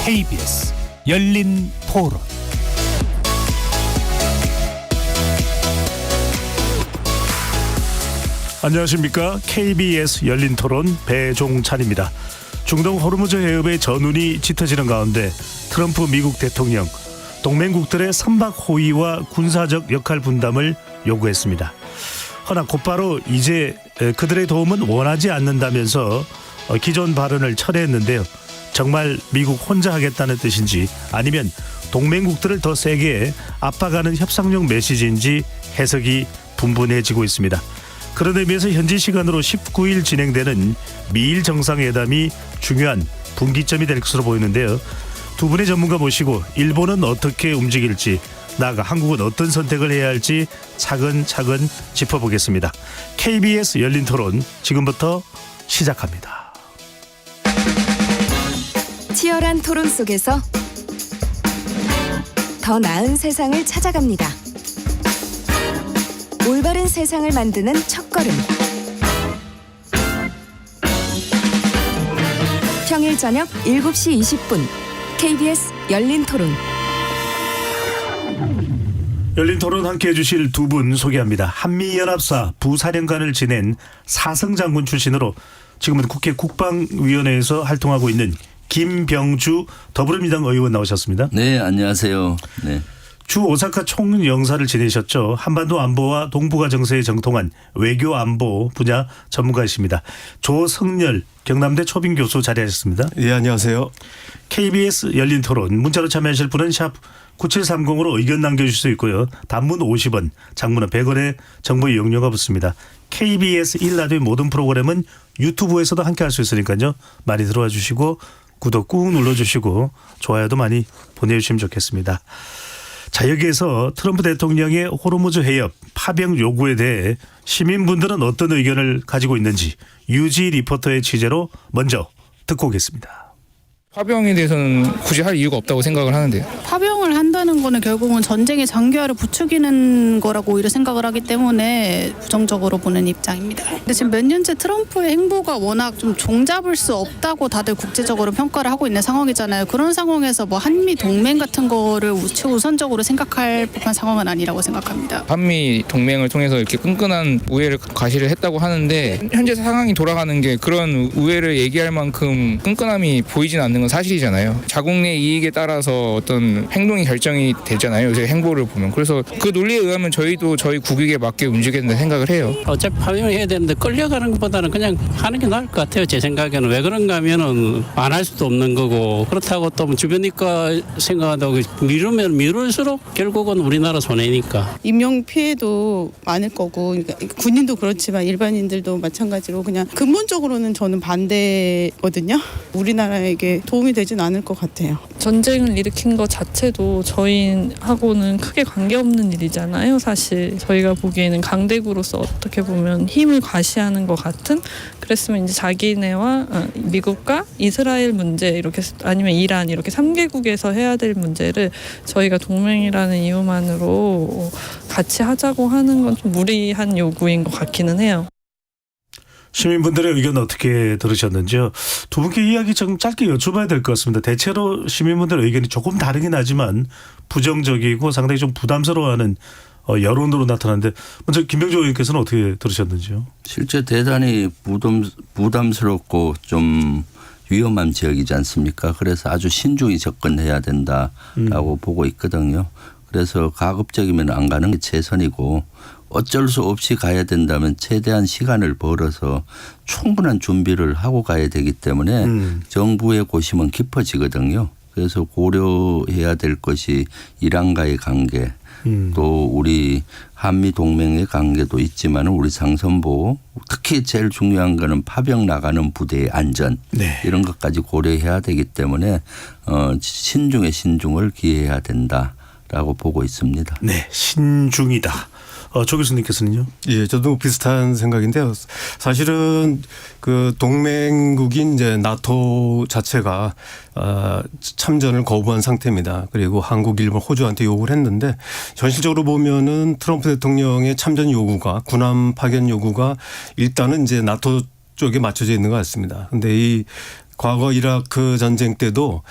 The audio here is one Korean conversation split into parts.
KBS 열린 토론. 안녕하십니까. KBS 열린 토론 배종찬입니다. 중동 호르무즈 해협의 전운이 짙어지는 가운데 트럼프 미국 대통령 동맹국들의 선박 호위와 군사적 역할 분담을 요구했습니다. 허나 곧바로 이제 그들의 도움은 원하지 않는다면서 기존 발언을 철회했는데요. 정말 미국 혼자 하겠다는 뜻인지 아니면 동맹국들을 더 세게 압박하는 협상용 메시지인지 해석이 분분해지고 있습니다. 그런 의미에서 현지 시간으로 19일 진행되는 미일 정상회담이 중요한 분기점이 될 것으로 보이는데요. 두 분의 전문가 모시고 일본은 어떻게 움직일지, 나아가 한국은 어떤 선택을 해야 할지 차근차근 짚어보겠습니다. KBS 열린 토론 지금부터 시작합니다. 치열한 토론 속에서 더 나은 세상을 찾아갑니다. 올바른 세상을 만드는 첫걸음. 평일 저녁 7시 20분 KBS 열린 토론. 열린 토론 함께해 주실 두 분 소개합니다. 한미연합사 부사령관을 지낸 사성 장군 출신으로 지금은 국회 국방위원회에서 활동하고 있는 김병주 더불어민주당 의원 나오셨습니다. 네, 안녕하세요. 네. 주 오사카 총영사를 지내셨죠. 한반도 안보와 동북아 정세에 정통한 외교 안보 분야 전문가이십니다. 조성렬 경남대 초빙 교수 자리하셨습니다. 예, 안녕하세요. KBS 열린 토론 문자로 참여하실 분은 샵 9730으로 의견 남겨주실 수 있고요. 단문 50원, 장문은 100원의 정보 이용료가 붙습니다. KBS 1라디오의 모든 프로그램은 유튜브에서도 함께할 수 있으니까요. 많이 들어와 주시고 구독 꾹 눌러주시고 좋아요도 많이 보내주시면 좋겠습니다. 자, 여기에서 트럼프 대통령의 호르무즈 해협 파병 요구에 대해 시민분들은 어떤 의견을 가지고 있는지 유지 리포터의 취재로 먼저 듣고 오겠습니다. 파병에 대해서는 굳이 할 이유가 없다고 생각을 하는데요. 파병을 한다는 거는 결국은 전쟁의 장기화를 부추기는 거라고 오히려 생각을 하기 때문에 부정적으로 보는 입장입니다. 근데 지금 몇 년째 트럼프의 행보가 워낙 좀 종잡을 수 없다고 다들 국제적으로 평가를 하고 있는 상황이잖아요. 그런 상황에서 뭐 한미 동맹 같은 거를 최우선적으로 생각할 법한 상황은 아니라고 생각합니다. 한미 동맹을 통해서 이렇게 끈끈한 우애를 과시를 했다고 하는데 현재 상황이 돌아가는 게 그런 우애를 얘기할 만큼 끈끈함이 보이진 않는 건 사실이잖아요. 자국 내 이익에 따라서 어떤 행동이 결정이 되잖아요. 요새 행보를 보면. 그래서 그 논리에 의하면 저희도 저희 국익에 맞게 움직여야 된다고 생각을 해요. 어차피 파병해야 되는데 끌려가는 것보다는 그냥 하는 게 나을 것 같아요. 제 생각에는. 왜 그런가 하면은 안 할 수도 없는 거고, 그렇다고 또 주변이니까 생각하다고 미루면 미룰수록 결국은 우리나라 손해니까. 인명 피해도 많을 거고, 그러니까 군인도 그렇지만 일반인들도 마찬가지로 그냥 근본적으로는 저는 반대거든요. 우리나라에게 도움이 되진 않을 것 같아요. 전쟁을 일으킨 것 자체도 저희하고는 크게 관계없는 일이잖아요. 사실 저희가 보기에는 강대국으로서 어떻게 보면 힘을 과시하는 것 같은, 그랬으면 이제 자기네와 미국과 이스라엘 문제 이렇게 아니면 이란 이렇게 3개국에서 해야 될 문제를 저희가 동맹이라는 이유만으로 같이 하자고 하는 건 좀 무리한 요구인 것 같기는 해요. 시민분들의 의견 어떻게 들으셨는지요? 두 분께 이야기 좀 짧게 여쭤봐야 될 것 같습니다. 대체로 시민분들의 의견이 조금 다르긴 하지만 부정적이고 상당히 좀 부담스러워하는 여론으로 나타나는데, 먼저 김병주 의원께서는 어떻게 들으셨는지요? 실제 대단히 부담스럽고 좀 위험한 지역이지 않습니까? 그래서 아주 신중히 접근해야 된다라고 보고 있거든요. 그래서 가급적이면 안 가는 게 최선이고, 어쩔 수 없이 가야 된다면 최대한 시간을 벌어서 충분한 준비를 하고 가야 되기 때문에 정부의 고심은 깊어지거든요. 그래서 고려해야 될 것이 이란과의 관계, 또 우리 한미 동맹의 관계도 있지만 우리 상선보, 특히 제일 중요한 거는 파병 나가는 부대의 안전, 네. 이런 것까지 고려해야 되기 때문에 신중에 신중을 기해야 된다라고 보고 있습니다. 네, 신중이다. 조 교수님께서는요? 예, 저도 비슷한 생각인데요. 사실은 그 동맹국인 이제 나토 자체가 참전을 거부한 상태입니다. 그리고 한국, 일본, 호주한테 요구를 했는데, 현실적으로 보면은 트럼프 대통령의 참전 요구가, 군함 파견 요구가 일단은 이제 나토 쪽에 맞춰져 있는 것 같습니다. 근데 이 과거 이라크 전쟁 때도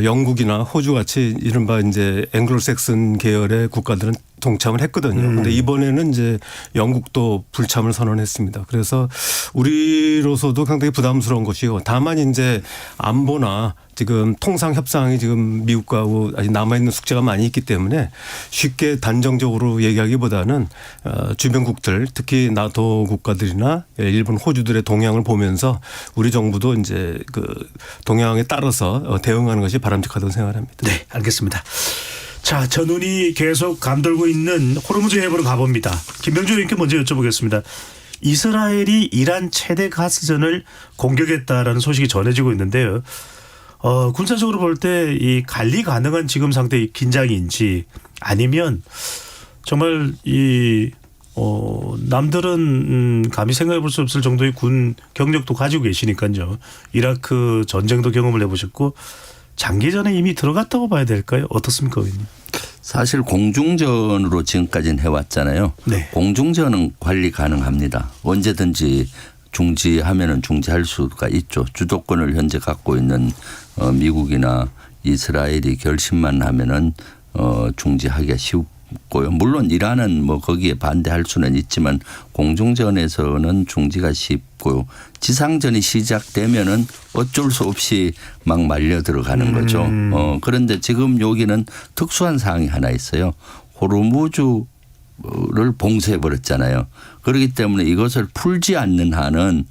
영국이나 호주 같이 이른바 이제 앵글로색슨 계열의 국가들은 동참을 했거든요. 그런데 이번에는 이제 영국도 불참을 선언했습니다. 그래서 우리로서도 상당히 부담스러운 것이고, 다만 이제 안보나 지금 통상 협상이 지금 미국하고 아직 남아있는 숙제가 많이 있기 때문에 쉽게 단정적으로 얘기하기보다는 주변국들, 특히 나토 국가들이나 일본, 호주들의 동향을 보면서 우리 정부도 이제 그 동향에 따라서 대응하는 것이 바람직하다고 생각합니다. 네, 알겠습니다. 자, 전운이 계속 감돌고 있는 호르무즈 해협으로 가봅니다. 김병주 의원께 먼저 여쭤보겠습니다. 이스라엘이 이란 최대 가스전을 공격했다라는 소식이 전해지고 있는데요. 군사적으로 볼 때 이 관리 가능한 지금 상태의 긴장인지, 아니면 정말 남들은 감히 생각해 볼 수 없을 정도의 군 경력도 가지고 계시니까요. 이라크 전쟁도 경험을 해보셨고 장기전에 이미 들어갔다고 봐야 될까요? 어떻습니까, 의원님? 사실 공중전으로 지금까지는 해왔잖아요. 네. 공중전은 관리 가능합니다. 언제든지 중지하면은 중지할 수가 있죠. 주도권을 현재 갖고 있는 미국이나 이스라엘이 결심만 하면은 중지하기가 쉽고요. 물론 이란은 뭐 거기에 반대할 수는 있지만 공중전에서는 중지가 쉽고요. 지상전이 시작되면은 어쩔 수 없이 막 말려 들어가는 거죠. 그런데 지금 여기는 특수한 사항이 하나 있어요. 호르무즈를 봉쇄해 버렸잖아요. 그렇기 때문에 이것을 풀지 않는 한은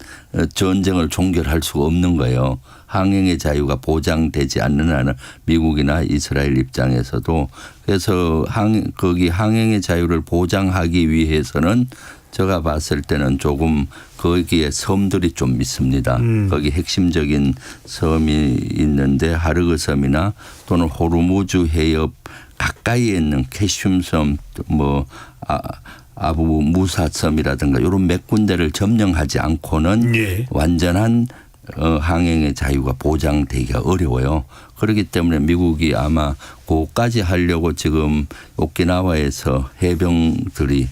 전쟁을 종결할 수가 없는 거예요. 항행의 자유가 보장되지 않는 한은 미국이나 이스라엘 입장에서도. 그래서 거기 항행의 자유를 보장하기 위해서는 제가 봤을 때는 조금 거기에 섬들이 좀 있습니다. 거기 핵심적인 섬이 있는데 하르그 섬이나 또는 호르무즈 해협 가까이에 있는 캐슘섬, 아부 무사 섬이라든가 이런 몇 군데를 점령하지 않고는 예. 완전한 항행의 자유가 보장되기가 어려워요. 그렇기 때문에 미국이 아마 그까지 하려고 지금 오키나와에서 해병들이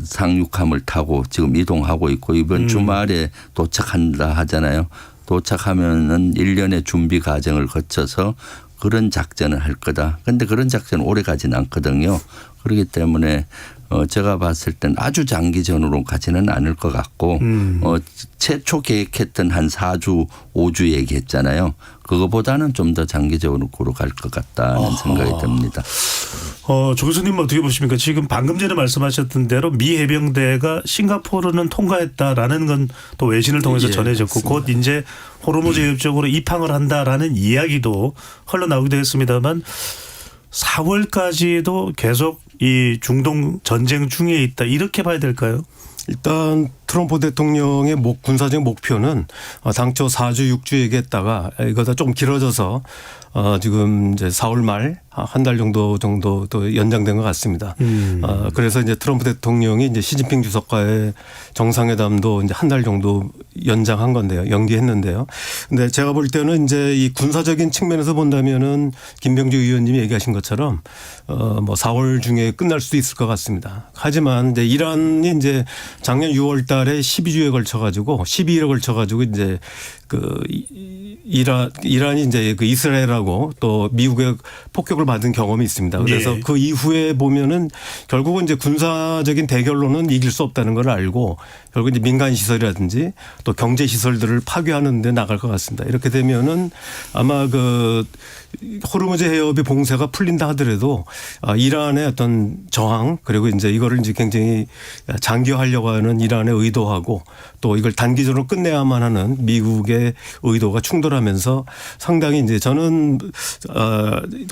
상륙함을 타고 지금 이동하고 있고, 이번 주말에 도착한다 하잖아요. 도착하면은 1년의 준비 과정을 거쳐서 그런 작전을 할 거다. 그런데 그런 작전은 오래 가지는 않거든요. 그렇기 때문에 제가 봤을 땐 아주 장기전으로 가지는 않을 것 같고 최초 계획했던 한 4주, 5주 얘기했잖아요. 그거보다는 좀 더 장기적으로 갈 것 같다는 생각이 듭니다. 조 교수님 어떻게 보십니까? 지금 방금 전에 말씀하셨던 대로 미 해병대가 싱가포르는 통과했다라는 건 또 외신을 통해서 전해졌고 곧 이제 호르무즈 해협 쪽으로 입항을 한다라는 이야기도 흘러나오기도 했습니다만 4월까지도 계속 이 중동 전쟁 중에 있다, 이렇게 봐야 될까요? 일단 트럼프 대통령의 군사적 목표는 당초 4주, 6주 얘기했다가 이거다 좀 길어져서 지금 이제 4월 말 한 달 정도 또 연장된 것 같습니다. 그래서 이제 트럼프 대통령이 이제 시진핑 주석과의 정상회담도 이제 한 달 정도 연장한 건데요. 연기했는데요. 근데 제가 볼 때는 이제 이 군사적인 측면에서 본다면은 김병주 의원님이 얘기하신 것처럼 뭐 4월 중에 끝날 수도 있을 것 같습니다. 하지만 이제 이란이 이제 작년 6월 달에 12주에 걸쳐 가지고 12일에 걸쳐 가지고 이제 그 이란이 이제 그 이스라엘하고 또 미국의 폭격을 받은 경험이 있습니다. 그래서 그 이후에 보면은 결국은 이제 군사적인 대결로는 이길 수 없다는 걸 알고 결국 이제 민간 시설이라든지 또 경제 시설들을 파괴하는 데 나갈 것 같습니다. 이렇게 되면은 아마 그 호르무즈 해협의 봉쇄가 풀린다 하더라도 이란의 어떤 저항, 그리고 이제 이거를 이제 굉장히 장기화하려고 하는 이란의 의도하고 또 이걸 단기적으로 끝내야만 하는 미국의 의도가 충돌하면서 상당히 이제 저는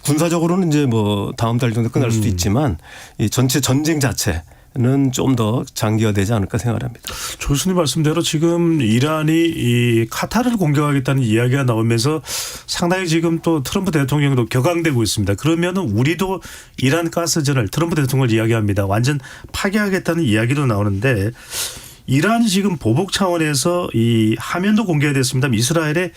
군사적으로는 이제 뭐 다음 달 정도 끝날 수도 있지만 이 전체 전쟁 자체는 좀 더 장기화되지 않을까 생각합니다. 조 교수님 말씀대로 지금 이란이 이 카타르를 공격하겠다는 이야기가 나오면서 상당히 지금 또 트럼프 대통령도 격앙되고 있습니다. 그러면 우리도 이란 가스전을 트럼프 대통령을 이야기합니다. 완전 파괴하겠다는 이야기도 나오는데 이란이 지금 보복 차원에서 이 화면도 공개됐습니다. 이스라엘에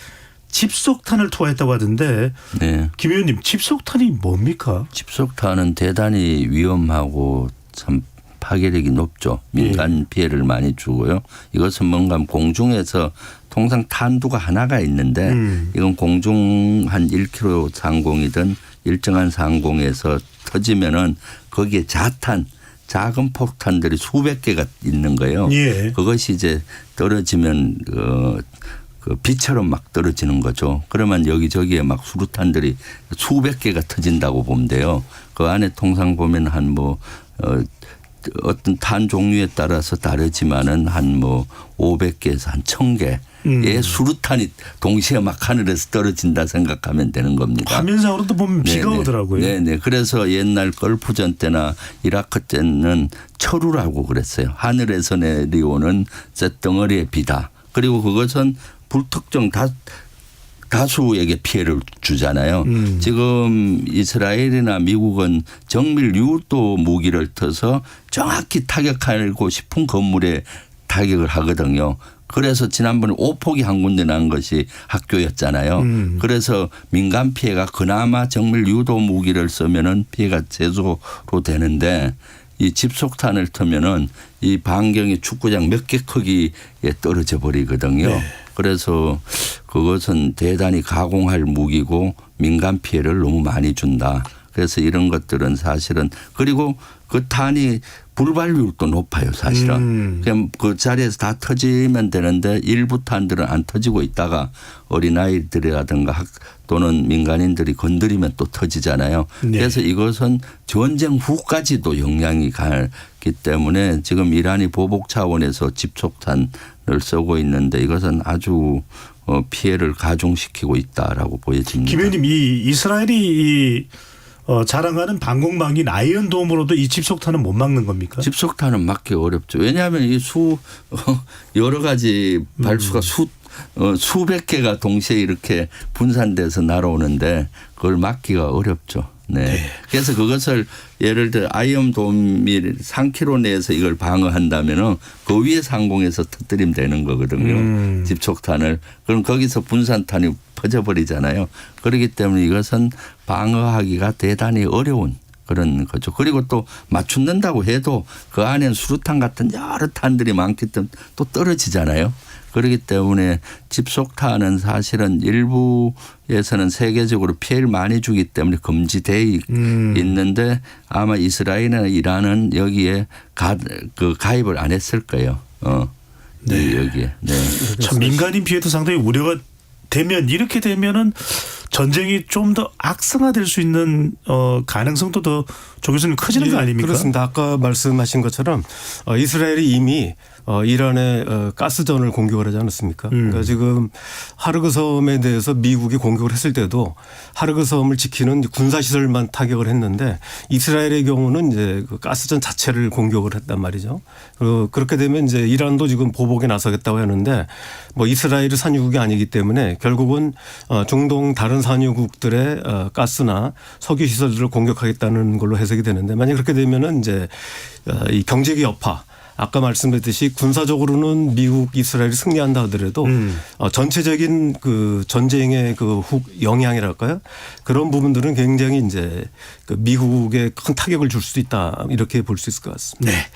집속탄을 투하했다고 하던데 네. 김 의원님, 집속탄이 뭡니까? 집속탄은 대단히 위험하고 참 파괴력이 높죠. 민간 피해를 많이 주고요. 이것은 뭔가 공중에서 통상 탄두가 하나가 있는데 이건 공중 한 1km 상공이든 일정한 상공에서 터지면은 거기에 자탄 작은 폭탄들이 수백 개가 있는 거예요. 예. 그것이 이제 떨어지면 그 비처럼 막 떨어지는 거죠. 그러면 여기저기에 막 수류탄들이 수백 개가 터진다고 보면 돼요. 그 안에 통상 보면 한 뭐 어떤 탄 종류에 따라서 다르지만은 한 뭐 500개에서 한 1000개의 수류탄이 동시에 막 하늘에서 떨어진다 생각하면 되는 겁니다. 화면상으로도 보면 비가 네네. 오더라고요. 네네. 그래서 옛날 걸프전 때나 이라크 때는 철우라고 그랬어요. 하늘에서 내려오는 쇳덩어리의 비다. 그리고 그것은 불특정 다수에게 피해를 주잖아요. 지금 이스라엘이나 미국은 정밀 유도 무기를 터서 정확히 타격하고 싶은 건물에 타격을 하거든요. 그래서 지난번에 오폭이 한 군데 난 것이 학교였잖아요. 그래서 민간 피해가 그나마 정밀 유도 무기를 쓰면은 피해가 제소로 되는데 이 집속탄을 터면은 이 반경이 축구장 몇 개 크기에 떨어져 버리거든요. 네. 그래서 그것은 대단히 가공할 무기고 민간 피해를 너무 많이 준다. 그래서 이런 것들은 사실은 그리고 그 탄이 불발률도 높아요, 사실은. 그냥 그 자리에서 다 터지면 되는데 일부 탄들은 안 터지고 있다가 어린아이들이라든가 또는 민간인들이 건드리면 또 터지잖아요. 네. 그래서 이것은 전쟁 후까지도 영향이 가기 때문에 지금 이란이 보복 차원에서 집속탄을 쓰고 있는데 이것은 아주 피해를 가중시키고 있다라고 보여집니다. 김 의원님, 이 이스라엘이 자랑하는 방공망인 아이언돔으로도 이 집속탄은 못 막는 겁니까? 집속탄은 막기 어렵죠. 왜냐하면 이 여러 가지 발수가 수백 개가 동시에 이렇게 분산돼서 날아오는데 그걸 막기가 어렵죠. 네. 그래서 그것을 예를 들어 아이언돔이 3km 내에서 이걸 방어한다면은 그 위에 상공에서 터뜨리면 되는 거거든요. 집속탄을. 그럼 거기서 분산탄이 퍼져버리잖아요. 그렇기 때문에 이것은 방어하기가 대단히 어려운 그런 거죠. 그리고 또 맞춘다고 해도 그 안에는 수류탄 같은 여러 탄들이 많기 때문에 또 떨어지잖아요. 그렇기 때문에 집속탄은 사실은 일부에서는 세계적으로 피해를 많이 주기 때문에 금지되어 있는데 아마 이스라엘이나 이란은 여기에 가입을 안 했을 거예요. 네. 여기에. 네. 참 민간인 피해도 상당히 우려가 되면 이렇게 되면은 전쟁이 좀 더 악성화될 수 있는 가능성도 더 조 교수님 커지는 거 아닙니까? 그렇습니다. 아까 말씀하신 것처럼 이스라엘이 이미 이란의 가스전을 공격을 하지 않았습니까? 그러니까 지금 하르그 섬에 대해서 미국이 공격을 했을 때도 하르그 섬을 지키는 군사시설만 타격을 했는데 이스라엘의 경우는 이제 그 가스전 자체를 공격을 했단 말이죠. 그렇게 되면 이제 이란도 지금 보복에 나서겠다고 하는데 뭐 이스라엘이 산유국이 아니기 때문에 결국은 중동 다른 산유국들의 가스나 석유 시설들을 공격하겠다는 걸로 해석이 되는데 만약 그렇게 되면은 이제 이 경제기 여파 아까 말씀드렸듯이 군사적으로는 미국, 이스라엘이 승리한다 하더라도 전체적인 그 전쟁의 그 영향이랄까요? 그런 부분들은 굉장히 이제 그 미국에 큰 타격을 줄 수도 있다 이렇게 볼 수 있을 것 같습니다. 네.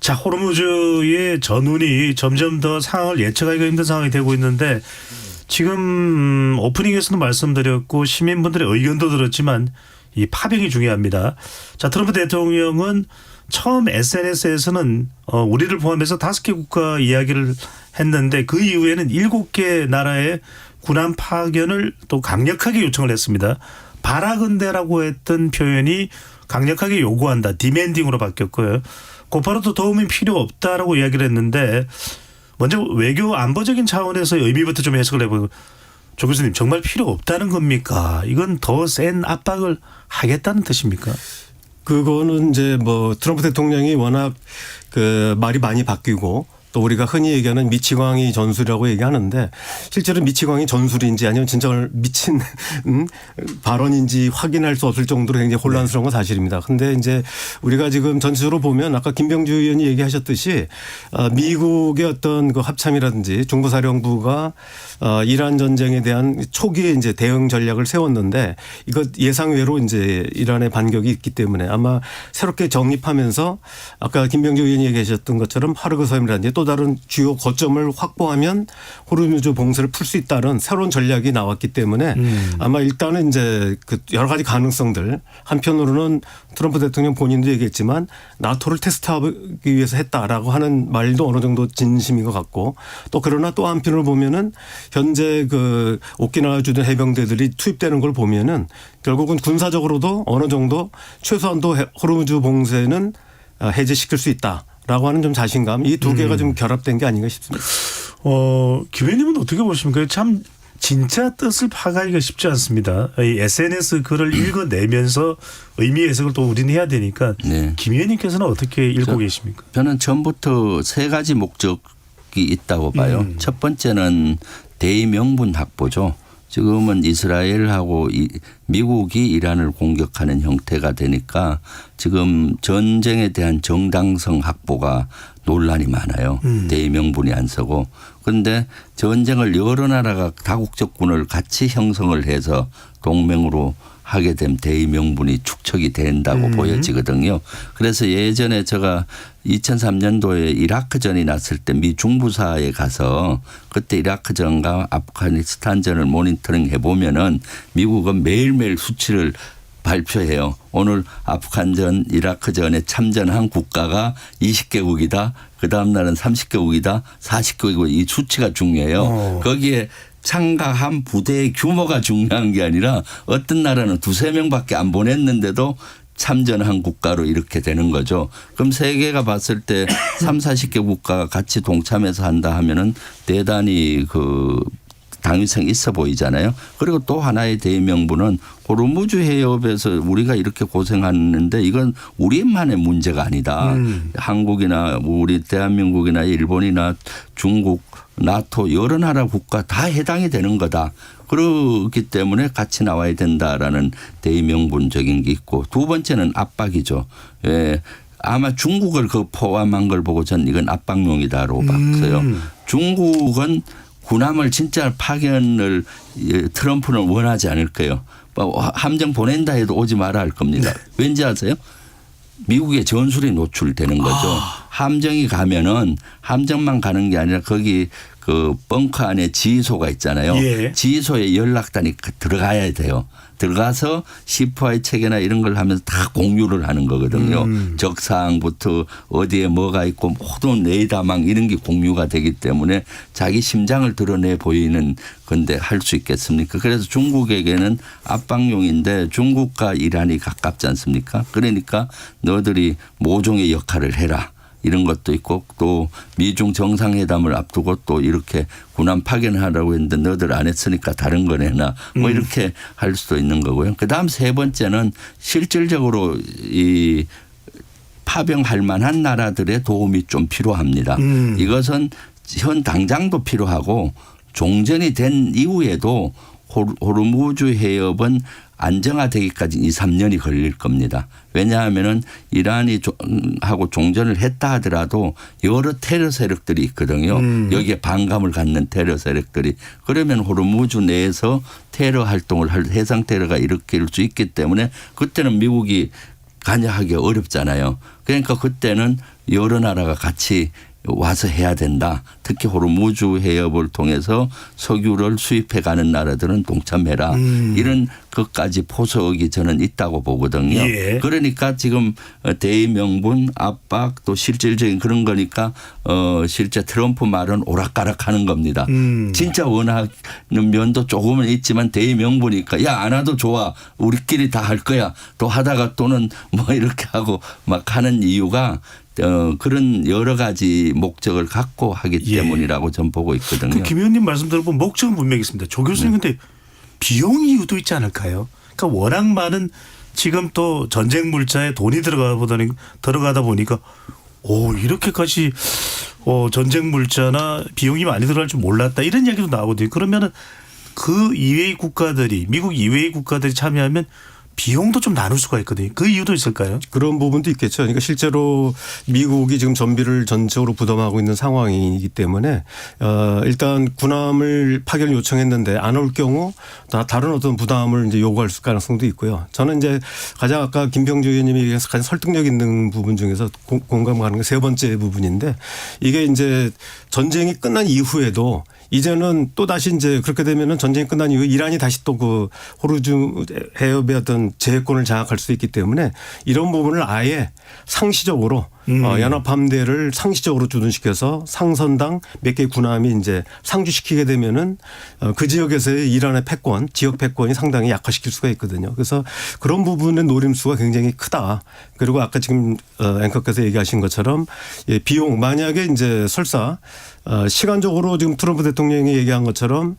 자, 호르무즈의 전운이 점점 더 상황을 예측하기가 힘든 상황이 되고 있는데 지금 오프닝에서도 말씀드렸고 시민분들의 의견도 들었지만 이 파병이 중요합니다. 자, 트럼프 대통령은 처음 SNS에서는 우리를 포함해서 5개 국가 이야기를 했는데 그 이후에는 7개 나라의 군함 파견을 또 강력하게 요청을 했습니다. 바라건대라고 했던 표현이 강력하게 요구한다. 디맨딩으로 바뀌었고요. 곧바로 도움이 필요 없다라고 이야기를 했는데 먼저 외교 안보적인 차원에서 의미부터 좀 해석을 해보고 조 교수님 정말 필요 없다는 겁니까? 이건 더 센 압박을 하겠다는 뜻입니까? 그거는 이제 뭐 트럼프 대통령이 워낙 그 말이 많이 바뀌고 또 우리가 흔히 얘기하는 미치광이 전술이라고 얘기하는데 실제로 미치광이 전술인지 아니면 진짜 미친 발언인지 확인할 수 없을 정도로 굉장히 혼란스러운 건 사실입니다. 그런데 이제 우리가 지금 전체적으로 보면 아까 김병주 의원이 얘기하셨듯이 미국의 어떤 그 합참이라든지 중부사령부가 이란 전쟁에 대한 초기에 이제 대응 전략을 세웠는데 이거 예상외로 이제 이란의 반격이 있기 때문에 아마 새롭게 정립하면서 아까 김병주 의원이 얘기하셨던 것처럼 하르그 섬이라든지 또 다른 주요 거점을 확보하면 호르무즈 봉쇄를 풀 수 있다는 새로운 전략이 나왔기 때문에 아마 일단은 이제 그 여러 가지 가능성들 한편으로는 트럼프 대통령 본인도 얘기했지만 나토를 테스트하기 위해서 했다라고 하는 말도 어느 정도 진심인 것 같고 또 그러나 또 한편으로 보면은 현재 그 오키나와 주둔 해병대들이 투입되는 걸 보면은 결국은 군사적으로도 어느 정도 최소한도 호르무즈 봉쇄는 해제시킬 수 있다라고 하는 좀 자신감 이 두 개가 좀 결합된 게 아닌가 싶습니다. 김 의원님은 어떻게 보십니까? 참 진짜 뜻을 파악하기가 쉽지 않습니다. 이 SNS 글을 읽어내면서 의미 해석을 또 우리는 해야 되니까 네. 김 의원님께서는 어떻게 읽고 계십니까? 저는 처음부터 세 가지 목적이 있다고 봐요. 첫 번째는 대의명분 확보죠. 지금은 이스라엘하고 미국이 이란을 공격하는 형태가 되니까 지금 전쟁에 대한 정당성 확보가 논란이 많아요. 대의명분이 안 서고. 그런데 전쟁을 여러 나라가 다국적군을 같이 형성을 해서 동맹으로 하게 되면 대의명분이 축적이 된다고 보여지거든요. 그래서 예전에 제가 2003년도에 이라크전이 났을 때 미 중부사에 가서 그때 이라크전과 아프가니스탄전을 모니터링 해보면은 미국은 매일매일 수치를 발표해요. 오늘 아프간전, 이라크전에 참전한 국가가 20개국이다. 그 다음 날은 30개국이다. 40개국이고 이 수치가 중요해요. 거기에 참가한 부대의 규모가 중요한 게 아니라 어떤 나라는 2-3명밖에 안 보냈는데도 참전한 국가로 이렇게 되는 거죠. 그럼 세계가 봤을 때 30-40개 국가가 같이 동참해서 한다 하면은 대단히 그 당위성이 있어 보이잖아요. 그리고 또 하나의 대의명분은 호르무즈 해협에서 우리가 이렇게 고생하는데 이건 우리만의 문제가 아니다. 한국이나 우리 대한민국이나 일본이나 중국, 나토 여러 나라 국가 다 해당이 되는 거다. 그렇기 때문에 같이 나와야 된다라는 대의명분적인 게 있고 두 번째는 압박이죠. 예. 아마 중국을 그 포함한 걸 보고 전 이건 압박용이다로 봤어요. 중국은 군함을 진짜 파견을 트럼프는 원하지 않을 거예요. 함정 보낸다 해도 오지 마라 할 겁니다. 왠지 아세요? 미국의 전술이 노출되는 거죠. 함정이 가면은 함정만 가는 게 아니라 거기 그 벙커 안에 지휘소가 있잖아요. 예. 지휘소에 연락단이 들어가야 돼요. 들어가서 C4I 체계나 이런 걸 하면서 다 공유를 하는 거거든요. 적사항부터 어디에 뭐가 있고 모든 레이더망 이런 게 공유가 되기 때문에 자기 심장을 드러내 보이는 건데 할 수 있겠습니까? 그래서 중국에게는 압박용인데 중국과 이란이 가깝지 않습니까? 그러니까 너들이 모종의 역할을 해라. 이런 것도 있고 또 미중 정상회담을 앞두고 또 이렇게 군함 파견하라고 했는데 너들 안 했으니까 다른 거 내놔 뭐 이렇게 할 수도 있는 거고요. 그다음 세 번째는 실질적으로 이 파병할 만한 나라들의 도움이 좀 필요합니다. 이것은 현 당장도 필요하고 종전이 된 이후에도 호르무즈 해협은 안정화되기까지 2-3년이 걸릴 겁니다. 왜냐하면은 이란이 하고 종전을 했다 하더라도 여러 테러 세력들이 있거든요. 여기에 반감을 갖는 테러 세력들이. 그러면 호르무즈 내에서 테러 활동을 할 해상 테러가 일으킬 수 있기 때문에 그때는 미국이 관여하기 어렵잖아요. 그러니까 그때는 여러 나라가 같이 와서 해야 된다. 특히 호르무즈 해협을 통해서 석유를 수입해 가는 나라들은 동참해라. 이런 것까지 포석이 저는 있다고 보거든요. 예. 그러니까 지금 대의명분 압박 또 실질적인 그런 거니까 실제 트럼프 말은 오락가락하는 겁니다. 진짜 원하는 면도 조금은 있지만 대의명분이니까 야 안 와도 좋아. 우리끼리 다 할 거야. 또 하다가 또는 뭐 이렇게 하고 막 하는 이유가 그런 여러 가지 목적을 갖고 하기 때문이라고 저는 보고 있거든요. 김 의원님 말씀 들어보면 목적은 분명히 있습니다. 조 교수님 근데 비용 이유도 있지 않을까요? 그러니까 워낙 많은 지금 또 전쟁 물자에 돈이 들어가다 보니까 이렇게까지 전쟁 물자나 비용이 많이 들어갈 줄 몰랐다 이런 이야기도 나오거든요. 그러면은 그 이외의 국가들이 미국 이외의 국가들이 참여하면 비용도 좀 나눌 수가 있거든요. 그 이유도 있을까요? 그런 부분도 있겠죠. 그러니까 실제로 미국이 지금 전비를 전적으로 부담하고 있는 상황이기 때문에 일단 군함을 파견 요청했는데 안 올 경우 다른 어떤 부담을 이제 요구할 가능성도 있고요. 저는 이제 가장 아까 김병주 의원님이 얘기해서 가장 설득력 있는 부분 중에서 공감하는 게 세 번째 부분인데 이게 이제 전쟁이 끝난 이후에도 이제는 또 다시 이제 그렇게 되면은 전쟁이 끝난 이후에 이란이 다시 또 그 호르무즈 해협의 어떤 제해권을 장악할 수 있기 때문에 이런 부분을 아예 상시적으로 연합함대를 상시적으로 주둔시켜서 상선당 몇 개의 군함이 이제 상주시키게 되면은 그 지역에서의 이란의 패권, 지역 패권이 상당히 약화시킬 수가 있거든요. 그래서 그런 부분의 노림수가 굉장히 크다. 그리고 아까 지금 앵커께서 얘기하신 것처럼 비용 만약에 이제 설사 시간적으로 지금 트럼프 대통령이 얘기한 것처럼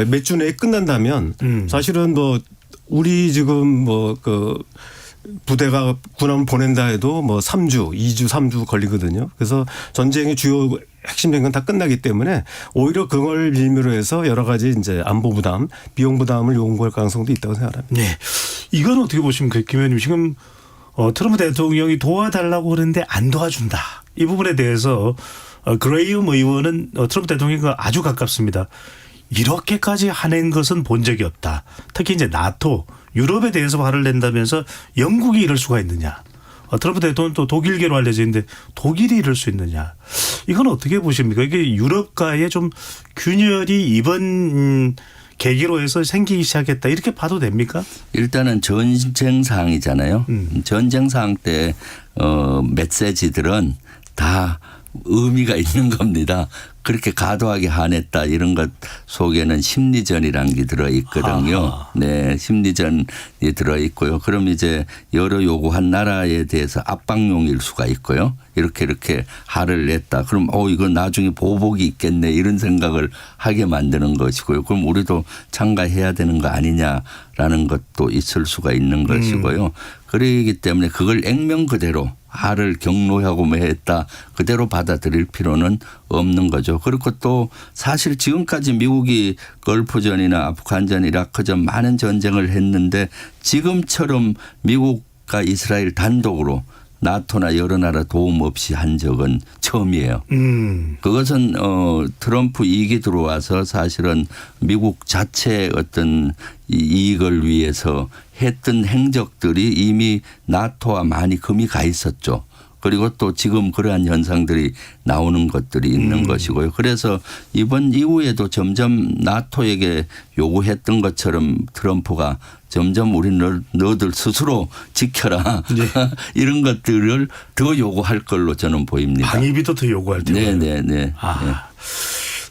몇 주 내에 끝난다면 사실은 뭐 우리 지금 뭐 그 부대가 군함을 보낸다 해도 뭐 3주, 2주, 3주 걸리거든요. 그래서 전쟁의 주요 핵심적인 건 다 끝나기 때문에 오히려 그걸 빌미로 해서 여러 가지 이제 안보 부담, 비용 부담을 요구할 가능성도 있다고 생각합니다. 네. 이건 어떻게 보십니까? 김 의원님 지금 트럼프 대통령이 도와달라고 그러는데 안 도와준다. 이 부분에 대해서 그레이엄 의원은 트럼프 대통령과 아주 가깝습니다. 이렇게까지 하는 것은 본 적이 없다. 특히 이제 나토, 유럽에 대해서 화를 낸다면서 영국이 이럴 수가 있느냐. 트럼프 대통령은 또 독일계로 알려져 있는데 독일이 이럴 수 있느냐. 이건 어떻게 보십니까? 이게 유럽과의 좀 균열이 이번 계기로 해서 생기기 시작했다. 이렇게 봐도 됩니까? 일단은 전쟁 상황이잖아요. 전쟁 상황 때 메시지들은 다 의미가 있는 겁니다. 그렇게 과도하게 화냈다 이런 것 속에는 심리전이라는 게 들어있거든요. 아하. 네, 심리전이 들어있고요. 그럼 이제 여러 요구한 나라에 대해서 압박용일 수가 있고요. 이렇게 화를 냈다. 그럼 이거 나중에 보복이 있겠네 이런 생각을 하게 만드는 것이고요. 그럼 우리도 참가해야 되는 거 아니냐라는 것도 있을 수가 있는 것이고요. 그러기 때문에 그걸 액면 그대로 화를 경로하고 뭐 했다 그대로 받아들일 필요는 없는 거죠. 그리고 또 사실 지금까지 미국이 걸프전이나 아프간전, 이라크전 많은 전쟁을 했는데 지금처럼 미국과 이스라엘 단독으로 나토나 여러 나라 도움 없이 한 적은 처음이에요. 그것은 트럼프 이익이 들어와서 사실은 미국 자체의 어떤 이익을 위해서 했던 행적들이 이미 나토와 많이 금이 가 있었죠. 그리고 또 지금 그러한 현상들이 나오는 것들이 있는 것이고요. 그래서 이번 이후에도 점점 나토에게 요구했던 것처럼 트럼프가 점점 우리 너들 스스로 지켜라. 네. 이런 것들을 더 요구할 걸로 저는 보입니다. 방위비도 더 요구할 테고요. 네네네. 네.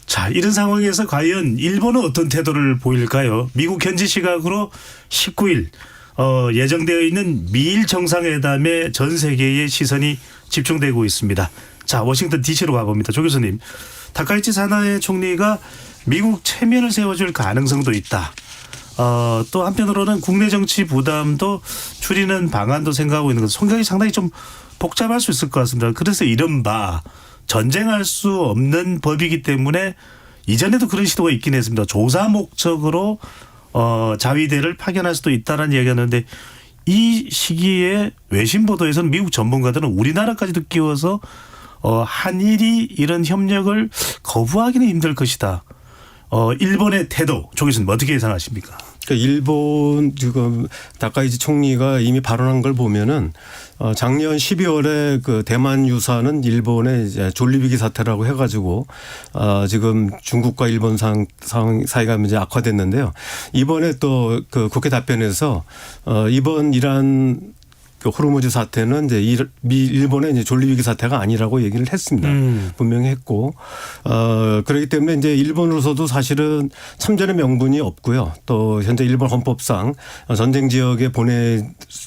자, 이런 상황에서 과연 일본은 어떤 태도를 보일까요? 미국 현지 시각으로 19일 예정되어 있는 미일 정상회담에 전 세계의 시선이 집중되고 있습니다. 자, 워싱턴 DC로 가봅니다. 조 교수님, 다카이치 사나에 총리가 미국 체면을 세워줄 가능성도 있다. 또 한편으로는 국내 정치 부담도 줄이는 방안도 생각하고 있는 것. 성격이 상당히 좀 복잡할 수 있을 것 같습니다. 그래서 이른바 전쟁할 수 없는 법이기 때문에 이전에도 그런 시도가 있긴 했습니다. 조사 목적으로 자위대를 파견할 수도 있다는 이야기하는데 이 시기에 외신 보도에서는 미국 전문가들은 우리나라까지도 끼워서 한일이 이런 협력을 거부하기는 힘들 것이다. 일본의 태도, 조 교수님 어떻게 예상하십니까? 그러니까 일본 지금 다카이치 총리가 이미 발언한 걸 보면은 작년 12월에 그 대만 유사는 일본의 이제 졸리비기 사태라고 해가지고 지금 중국과 일본 사이가 이제 악화됐는데요. 이번에 또 그 국회 답변에서 이번 이란 그 호르무즈 사태는 이제 일본의 이제 졸리비기 사태가 아니라고 얘기를 했습니다. 분명히 했고, 그렇기 때문에 이제 일본으로서도 사실은 참전의 명분이 없고요. 또 현재 일본 헌법상 전쟁 지역에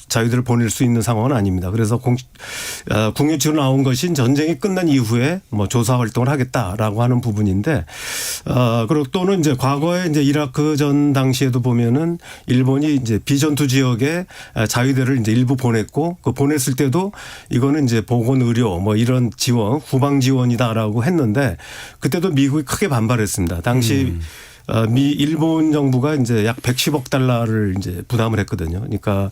자유들을 보낼 수 있는 상황은 아닙니다. 그래서 국유치로 나온 것이 전쟁이 끝난 이후에 뭐 조사 활동을 하겠다라고 하는 부분인데, 그리고 또는 이제 과거에 이제 이라크 전 당시에도 보면은 일본이 이제 비전투 지역에 자위대를 이제 일부 보냈고 그 보냈을 때도 이거는 이제 보건 의료 뭐 이런 지원, 후방 지원이다라고 했는데 그때도 미국이 크게 반발했습니다. 당시 일본 정부가 이제 약 110억 달러를 이제 부담을 했거든요. 그러니까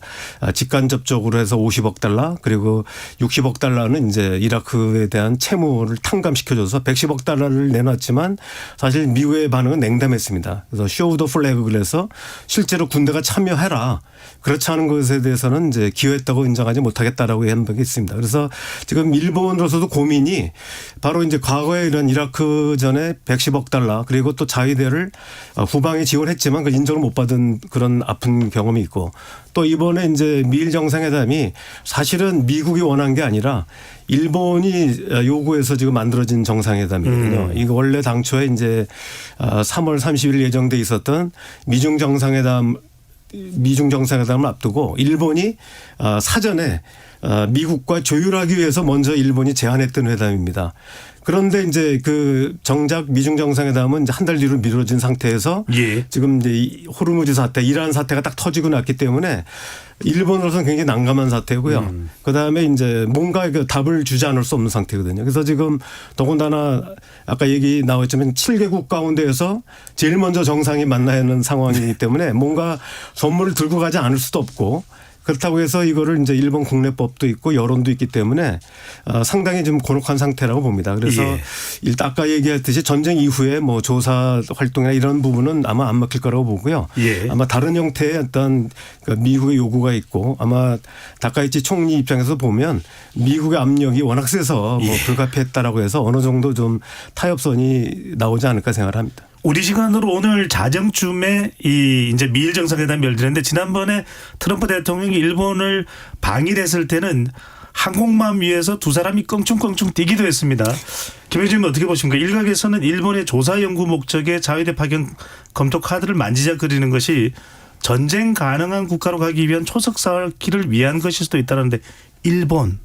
직간접적으로 해서 50억 달러 그리고 60억 달러는 이제 이라크에 대한 채무를 탕감시켜줘서 110억 달러를 내놨지만 사실 미국의 반응은 냉담했습니다. 그래서 쇼 더 플래그를 해서 실제로 군대가 참여해라. 그렇지 않은 것에 대해서는 이제 기여했다고 인정하지 못하겠다라고 한 적이 있습니다. 그래서 지금 일본으로서도 고민이 바로 이제 과거에 이런 이라크 전에 110억 달러 그리고 또 자위대를 후방에 지원했지만 그 인정을 못 받은 그런 아픈 경험이 있고 또 이번에 이제 미일 정상회담이 사실은 미국이 원한 게 아니라 일본이 요구해서 지금 만들어진 정상회담이거든요. 이거 원래 당초에 이제 3월 30일 예정돼 있었던 미중 정상회담을 앞두고 일본이 사전에 미국과 조율하기 위해서 먼저 일본이 제안했던 회담입니다. 그런데 이제 그 정작 미중 정상회담은 이제 한 달 뒤로 미뤄진 상태에서 예. 지금 이제 이 호르무즈 사태, 이란 사태가 딱 터지고 났기 때문에 일본으로서는 굉장히 난감한 사태고요. 그다음에 이제 뭔가 그 답을 주지 않을 수 없는 상태거든요. 그래서 지금 더군다나 아까 얘기 나왔지만 7개국 가운데에서 제일 먼저 정상이 만나야 하는 상황이기 때문에 뭔가 선물을 들고 가지 않을 수도 없고 그렇다고 해서 이거를 이제 일본 국내법도 있고 여론도 있기 때문에 상당히 좀 곤혹한 상태라고 봅니다. 그래서 예. 일단 아까 얘기했듯이 전쟁 이후에 뭐 조사 활동이나 이런 부분은 아마 안 먹힐 거라고 보고요. 예. 아마 다른 형태의 어떤 미국의 요구가 있고 아마 다카이치 총리 입장에서 보면 미국의 압력이 워낙 세서 뭐 불가피했다라고 해서 어느 정도 좀 타협선이 나오지 않을까 생각을 합니다. 우리 시간으로 오늘 자정쯤에 이 이제 미일 정상회담이 열리는데 지난번에 트럼프 대통령이 일본을 방일했을 때는 항공모함 위에서 두 사람이 껑충껑충 뛰기도 했습니다. 김현주님 어떻게 보십니까? 일각에서는 일본의 조사 연구 목적의 자위대 파견 검토 카드를 만지작거리는 것이 전쟁 가능한 국가로 가기 위한 초석 쌓기를 위한 것일 수도 있다는데 일본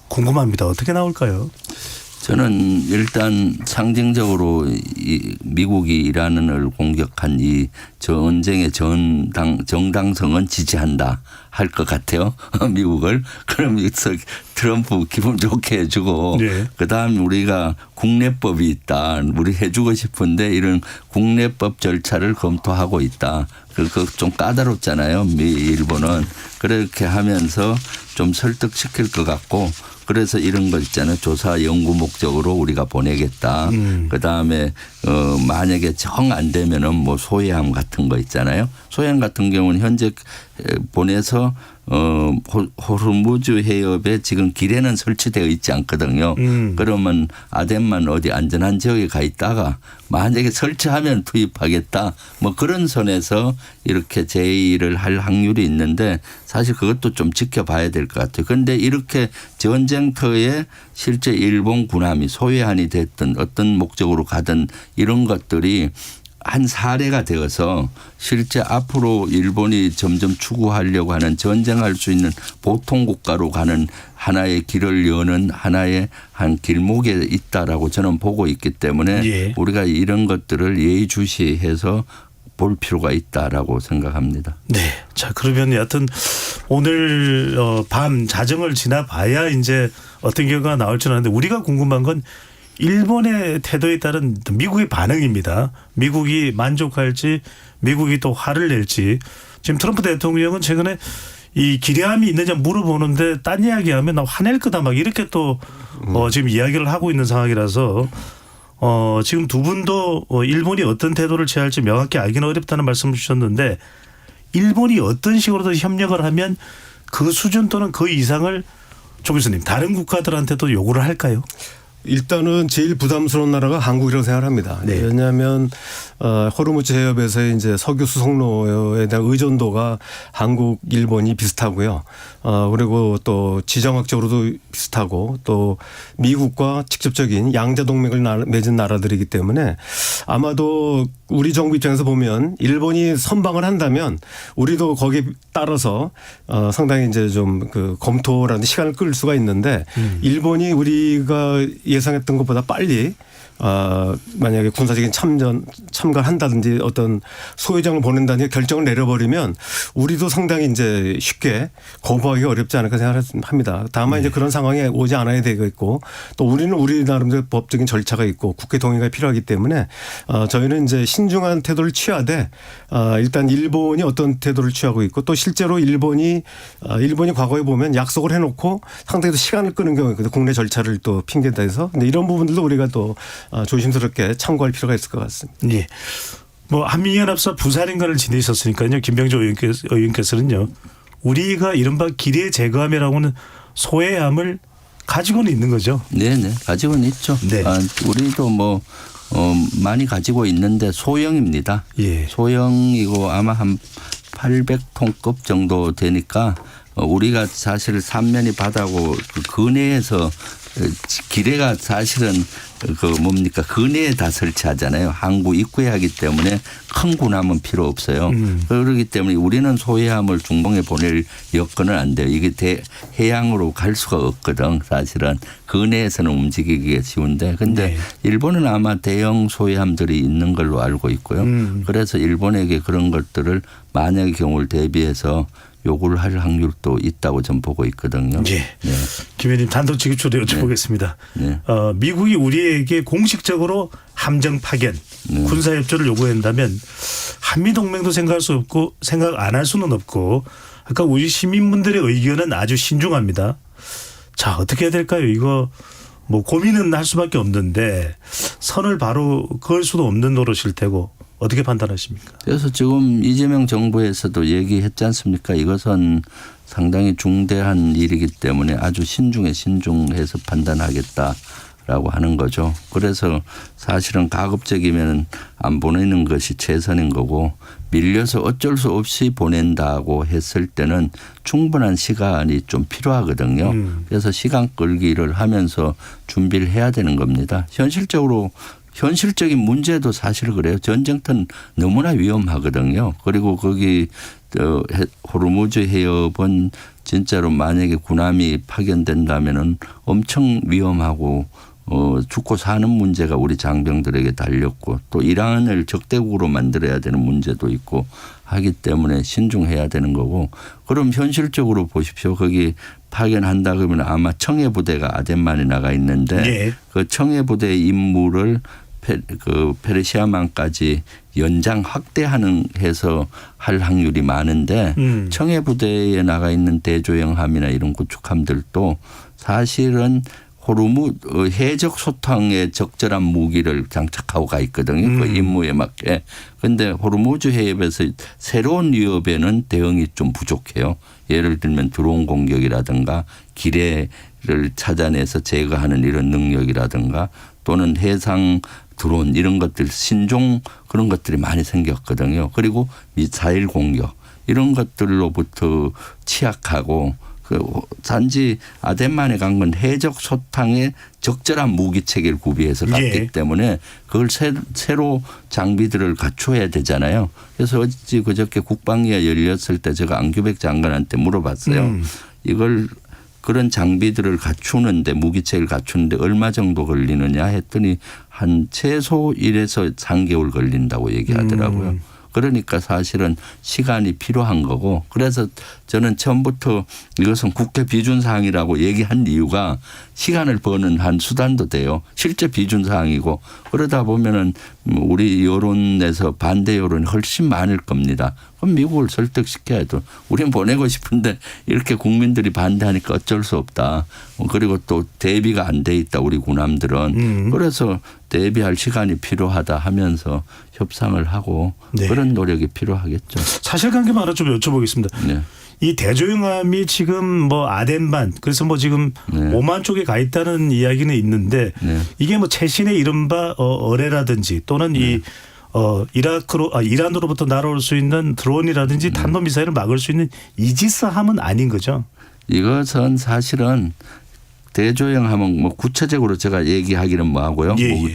궁금합니다. 어떻게 나올까요? 저는 일단 상징적으로 이 미국이 이란을 공격한 이 전쟁의 정당성은 지지한다 할 것 같아요. 미국을. 그럼 트럼프 기분 좋게 해주고 네. 그다음에 우리가 국내법이 있다. 우리 해주고 싶은데 이런 국내법 절차를 검토하고 있다. 그거 좀 까다롭잖아요. 일본은. 그렇게 하면서 좀 설득시킬 것 같고 그래서 이런 거 있잖아요. 조사 연구 목적으로 우리가 보내겠다. 그다음에 만약에 정 안 되면은 뭐 소해함 같은 거 있잖아요. 소해함 같은 경우는 현재 보내서 호르무즈 해협에 지금 기뢰는 설치되어 있지 않거든요. 그러면 아덴만 어디 안전한 지역에 가 있다가 만약에 설치하면 투입하겠다. 뭐 그런 선에서 이렇게 제의를 할 확률이 있는데 사실 그것도 좀 지켜봐야 될 것 같아요. 그런데 이렇게 전쟁터에 실제 일본 군함이 소외한이 됐든 어떤 목적으로 가든 이런 것들이 한 사례가 되어서 실제 앞으로 일본이 점점 추구하려고 하는 전쟁할 수 있는 보통 국가로 가는 하나의 길을 여는 하나의 한 길목에 있다라고 저는 보고 있기 때문에 예. 우리가 이런 것들을 예의주시해서 볼 필요가 있다라고 생각합니다. 네. 자, 그러면 여하튼 오늘 밤 자정을 지나봐야 이제 어떤 결과가 나올 줄 아는데 우리가 궁금한 건 일본의 태도에 따른 미국의 반응입니다. 미국이 만족할지 미국이 또 화를 낼지. 지금 트럼프 대통령은 최근에 이 기뢰함이 있느냐 물어보는데 딴 이야기하면 나 화낼 거다 막 이렇게 또 지금 이야기를 하고 있는 상황이라서 지금 두 분도 일본이 어떤 태도를 취할지 명확히 알기는 어렵다는 말씀을 주셨는데 일본이 어떤 식으로든 협력을 하면 그 수준 또는 그 이상을 조 교수님 다른 국가들한테도 요구를 할까요? 일단은 제일 부담스러운 나라가 한국이라고 생각합니다. 네. 왜냐하면 호르무즈 해협에서의 이제 석유 수송로에 대한 의존도가 한국, 일본이 비슷하고요. 그리고 또 지정학적으로도 비슷하고 또 미국과 직접적인 양자 동맹을 맺은 나라들이기 때문에 아마도 우리 정부 입장에서 보면 일본이 선방을 한다면 우리도 거기에 따라서 상당히 이제 좀 그 검토라는 시간을 끌 수가 있는데 일본이 우리가 예상했던 것보다 빨리 만약에 군사적인 참가를 한다든지 어떤 소회장을 보낸다는 결정을 내려버리면 우리도 상당히 이제 쉽게 거부하기 어렵지 않을까 생각합니다. 다만 이제 그런 상황에 오지 않아야 되겠고 또 우리는 우리 나름대로 법적인 절차가 있고 국회 동의가 필요하기 때문에 저희는 이제 신중한 태도를 취하되 일단 일본이 어떤 태도를 취하고 있고 또 실제로 일본이 과거에 보면 약속을 해놓고 상당히 시간을 끄는 경우가 있거든요. 국내 절차를 또 핑계다 해서. 근데 이런 부분들도 우리가 또 조심스럽게 참고할 필요가 있을 것 같습니다. 예. 뭐 한미연합사 부사령관을 지내셨으니까요. 김병조 의원께서는요. 우리가 이른바 기뢰 제거함이라고는 소해함을 가지고는 있는 거죠. 네네. 가지고는 있죠. 네. 우리도 뭐 많이 가지고 있는데 소형입니다. 예. 소형이고 아마 한 800톤급 정도 되니까 우리가 사실 삼면이 바다고 그 근해에서 기뢰가 사실은 근해에 다 설치하잖아요. 항구 입구에 하기 때문에 큰 군함은 필요 없어요. 그렇기 때문에 우리는 소해함을 중봉에 보낼 여건은 안 돼요. 이게 해양으로 갈 수가 없거든. 사실은 근해에서는 움직이기가 쉬운데 근데 네. 일본은 아마 대형 소해함들이 있는 걸로 알고 있고요. 그래서 일본에게 그런 것들을 만약의 경우를 대비해서 요구를 할 확률도 있다고 전 보고 있거든요. 예. 네. 김 의원님 단도직입적으로 여쭤보겠습니다. 네. 미국이 우리에게 공식적으로 함정 파견, 군사협조를 요구한다면 한미동맹도 생각할 수 없고 생각 안 할 수는 없고 아까 우리 시민분들의 의견은 아주 신중합니다. 자, 어떻게 해야 될까요? 이거 뭐 고민은 할 수밖에 없는데 선을 바로 그을 수도 없는 노릇일 테고 어떻게 판단하십니까? 그래서 지금 이재명 정부에서도 얘기했지 않습니까? 이것은 상당히 중대한 일이기 때문에 아주 신중해서 판단하겠다라고 하는 거죠. 그래서 사실은 가급적이면 안 보내는 것이 최선인 거고 밀려서 어쩔 수 없이 보낸다고 했을 때는 충분한 시간이 좀 필요하거든요. 그래서 시간 끌기를 하면서 준비를 해야 되는 겁니다. 현실적인 문제도 사실 그래요. 전쟁터는 너무나 위험하거든요. 그리고 거기 호르무즈 해협은 진짜로 만약에 군함이 파견된다면은 엄청 위험하고 죽고 사는 문제가 우리 장병들에게 달렸고 또 이란을 적대국으로 만들어야 되는 문제도 있고 하기 때문에 신중해야 되는 거고 그럼 현실적으로 보십시오. 거기 파견한다 그러면 아마 청해부대가 아덴만에 나가 있는데 네. 그 청해부대의 임무를 페르시아만까지 연장 확대하는 해서 할 확률이 많은데 청해부대에 나가 있는 대조영함이나 이런 구축함들도 사실은 해적 소탕에 적절한 무기를 장착하고 가 있거든요. 그 임무에 맞게. 그런데 호르무즈 해협에서 새로운 위협에는 대응이 좀 부족해요. 예를 들면 드론 공격이라든가 기뢰를 찾아내서 제거하는 이런 능력이라든가 또는 해상 드론 이런 것들 신종 그런 것들이 많이 생겼거든요. 그리고 미사일 공격 이런 것들로부터 취약하고 단지 아덴만에 간 건 해적 소탕에 적절한 무기 체계를 구비해서 갔기 예. 때문에 그걸 새로 장비들을 갖춰야 되잖아요. 그래서 그저께 국방위가 열렸을 때 제가 안규백 장관한테 물어봤어요. 이걸 그런 장비들을 갖추는데 무기체를 갖추는데 얼마 정도 걸리느냐 했더니 한 최소 1에서 3개월 걸린다고 얘기하더라고요. 그러니까 사실은 시간이 필요한 거고 그래서 저는 처음부터 이것은 국회 비준사항이라고 얘기한 이유가 시간을 버는 한 수단도 돼요. 실제 비준사항이고 그러다 보면은 우리 여론에서 반대 여론이 훨씬 많을 겁니다. 그럼 미국을 설득시켜야죠. 우리는 보내고 싶은데 이렇게 국민들이 반대하니까 어쩔 수 없다. 그리고 또 대비가 안 돼 있다 우리 군함들은. 그래서 대비할 시간이 필요하다 하면서 협상을 하고 네. 그런 노력이 필요하겠죠. 사실관계만 하나 좀 여쭤보겠습니다. 네. 이 대조영함이 지금 뭐 아덴만 그래서 뭐 지금 네. 오만 쪽에 가 있다는 이야기는 있는데 네. 이게 뭐 최신의 이른바 어뢰라든지 또는 이 이란으로부터 날아올 수 있는 드론이라든지 탄도미사일을 막을 수 있는 이지스함은 아닌 거죠. 이것은 사실은 대조영함은 뭐 구체적으로 제가 얘기하기는 뭐 하고요. 예.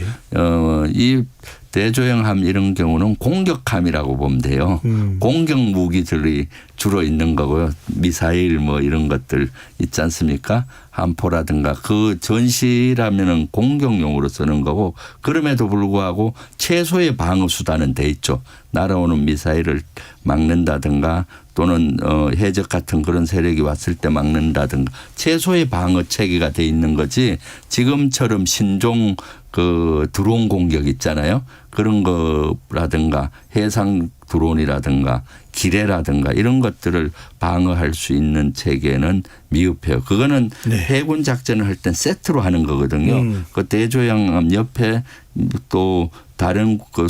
이 대조영함 이런 경우는 공격함이라고 보면 돼요. 공격 무기들이 주로 있는 거고요. 미사일 뭐 이런 것들 있지 않습니까? 함포라든가 그 전시라면은 공격용으로 쓰는 거고 그럼에도 불구하고 최소의 방어 수단은 돼 있죠. 날아오는 미사일을 막는다든가 또는 해적 같은 그런 세력이 왔을 때 막는다든가 최소의 방어 체계가 돼 있는 거지 지금처럼 신종 그 드론 공격 있잖아요. 그런 거라든가 해상 드론이라든가 기뢰라든가 이런 것들을 방어할 수 있는 체계는 미흡해요. 그거는 네. 해군 작전을 할 땐 세트로 하는 거거든요. 그 대조양암 옆에 또 다른 그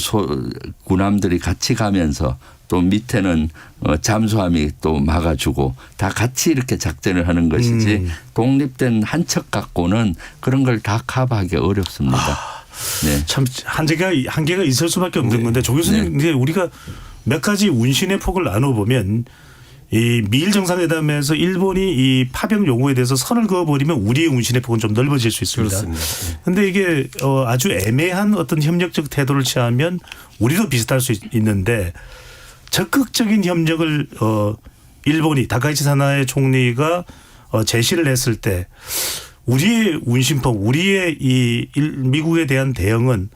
군함들이 같이 가면서 또 밑에는 잠수함이 또 막아주고 다 같이 이렇게 작전을 하는 것이지 독립된 한 척 갖고는 그런 걸 다 커버하기 어렵습니다. 네. 참 한계가 있을 수밖에 없는 건데 조 교수님 이제 우리가 몇 가지 운신의 폭을 나눠보면 이 미일 정상회담에서 일본이 이 파병 요구에 대해서 선을 그어버리면 우리의 운신의 폭은 좀 넓어질 수 있습니다. 그런데 이게 아주 애매한 어떤 협력적 태도를 취하면 우리도 비슷할 수 있는데 적극적인 협력을 일본이 다카이치 사나에 총리가 제시를 했을 때 우리의 운신폭, 우리의 이 미국에 대한 대응은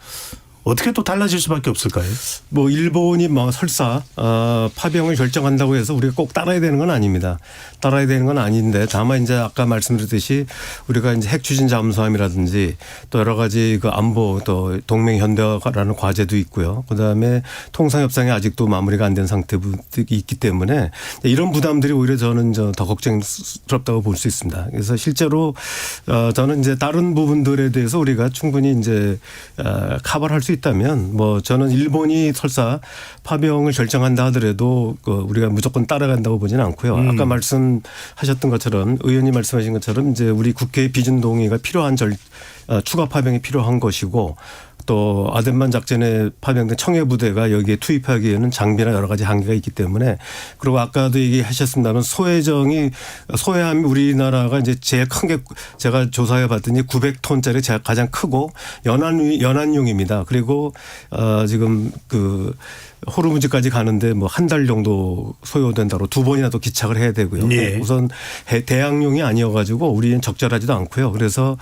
어떻게 또 달라질 수밖에 없을까요? 뭐 일본이 뭐 설사 파병을 결정한다고 해서 우리가 꼭 따라야 되는 건 아닙니다. 따라야 되는 건 아닌데 다만 이제 아까 말씀드렸듯이 우리가 이제 핵 추진 잠수함이라든지 또 여러 가지 그 안보 또 동맹 현대화라는 과제도 있고요. 그다음에 통상 협상이 아직도 마무리가 안 된 상태도 있기 때문에 이런 부담들이 오히려 저는 더 걱정스럽다고 볼 수 있습니다. 그래서 실제로 저는 이제 다른 부분들에 대해서 우리가 충분히 이제 커버를 할 수 있다면 뭐 저는 일본이 설사 파병을 결정한다 하더라도 우리가 무조건 따라간다고 보지는 않고요. 아까 말씀하셨던 것처럼 의원님 말씀하신 것처럼 이제 우리 국회의 비준 동의가 필요한 추가 파병이 필요한 것이고 또 아덴만 작전에 파병된 청해 부대가 여기에 투입하기에는 장비나 여러 가지 한계가 있기 때문에 그리고 아까도 얘기하셨습니다만 소해함이 우리나라가 이제 제일 큰 게 제가 조사해 봤더니 900톤짜리 가장 크고 연안용입니다. 그리고 지금 그 호르무즈까지 가는데 뭐 한 달 정도 소요된다고 2번이나 또 기착을 해야 되고요. 예. 우선 대항용이 아니어가지고 우리는 적절하지도 않고요. 그래서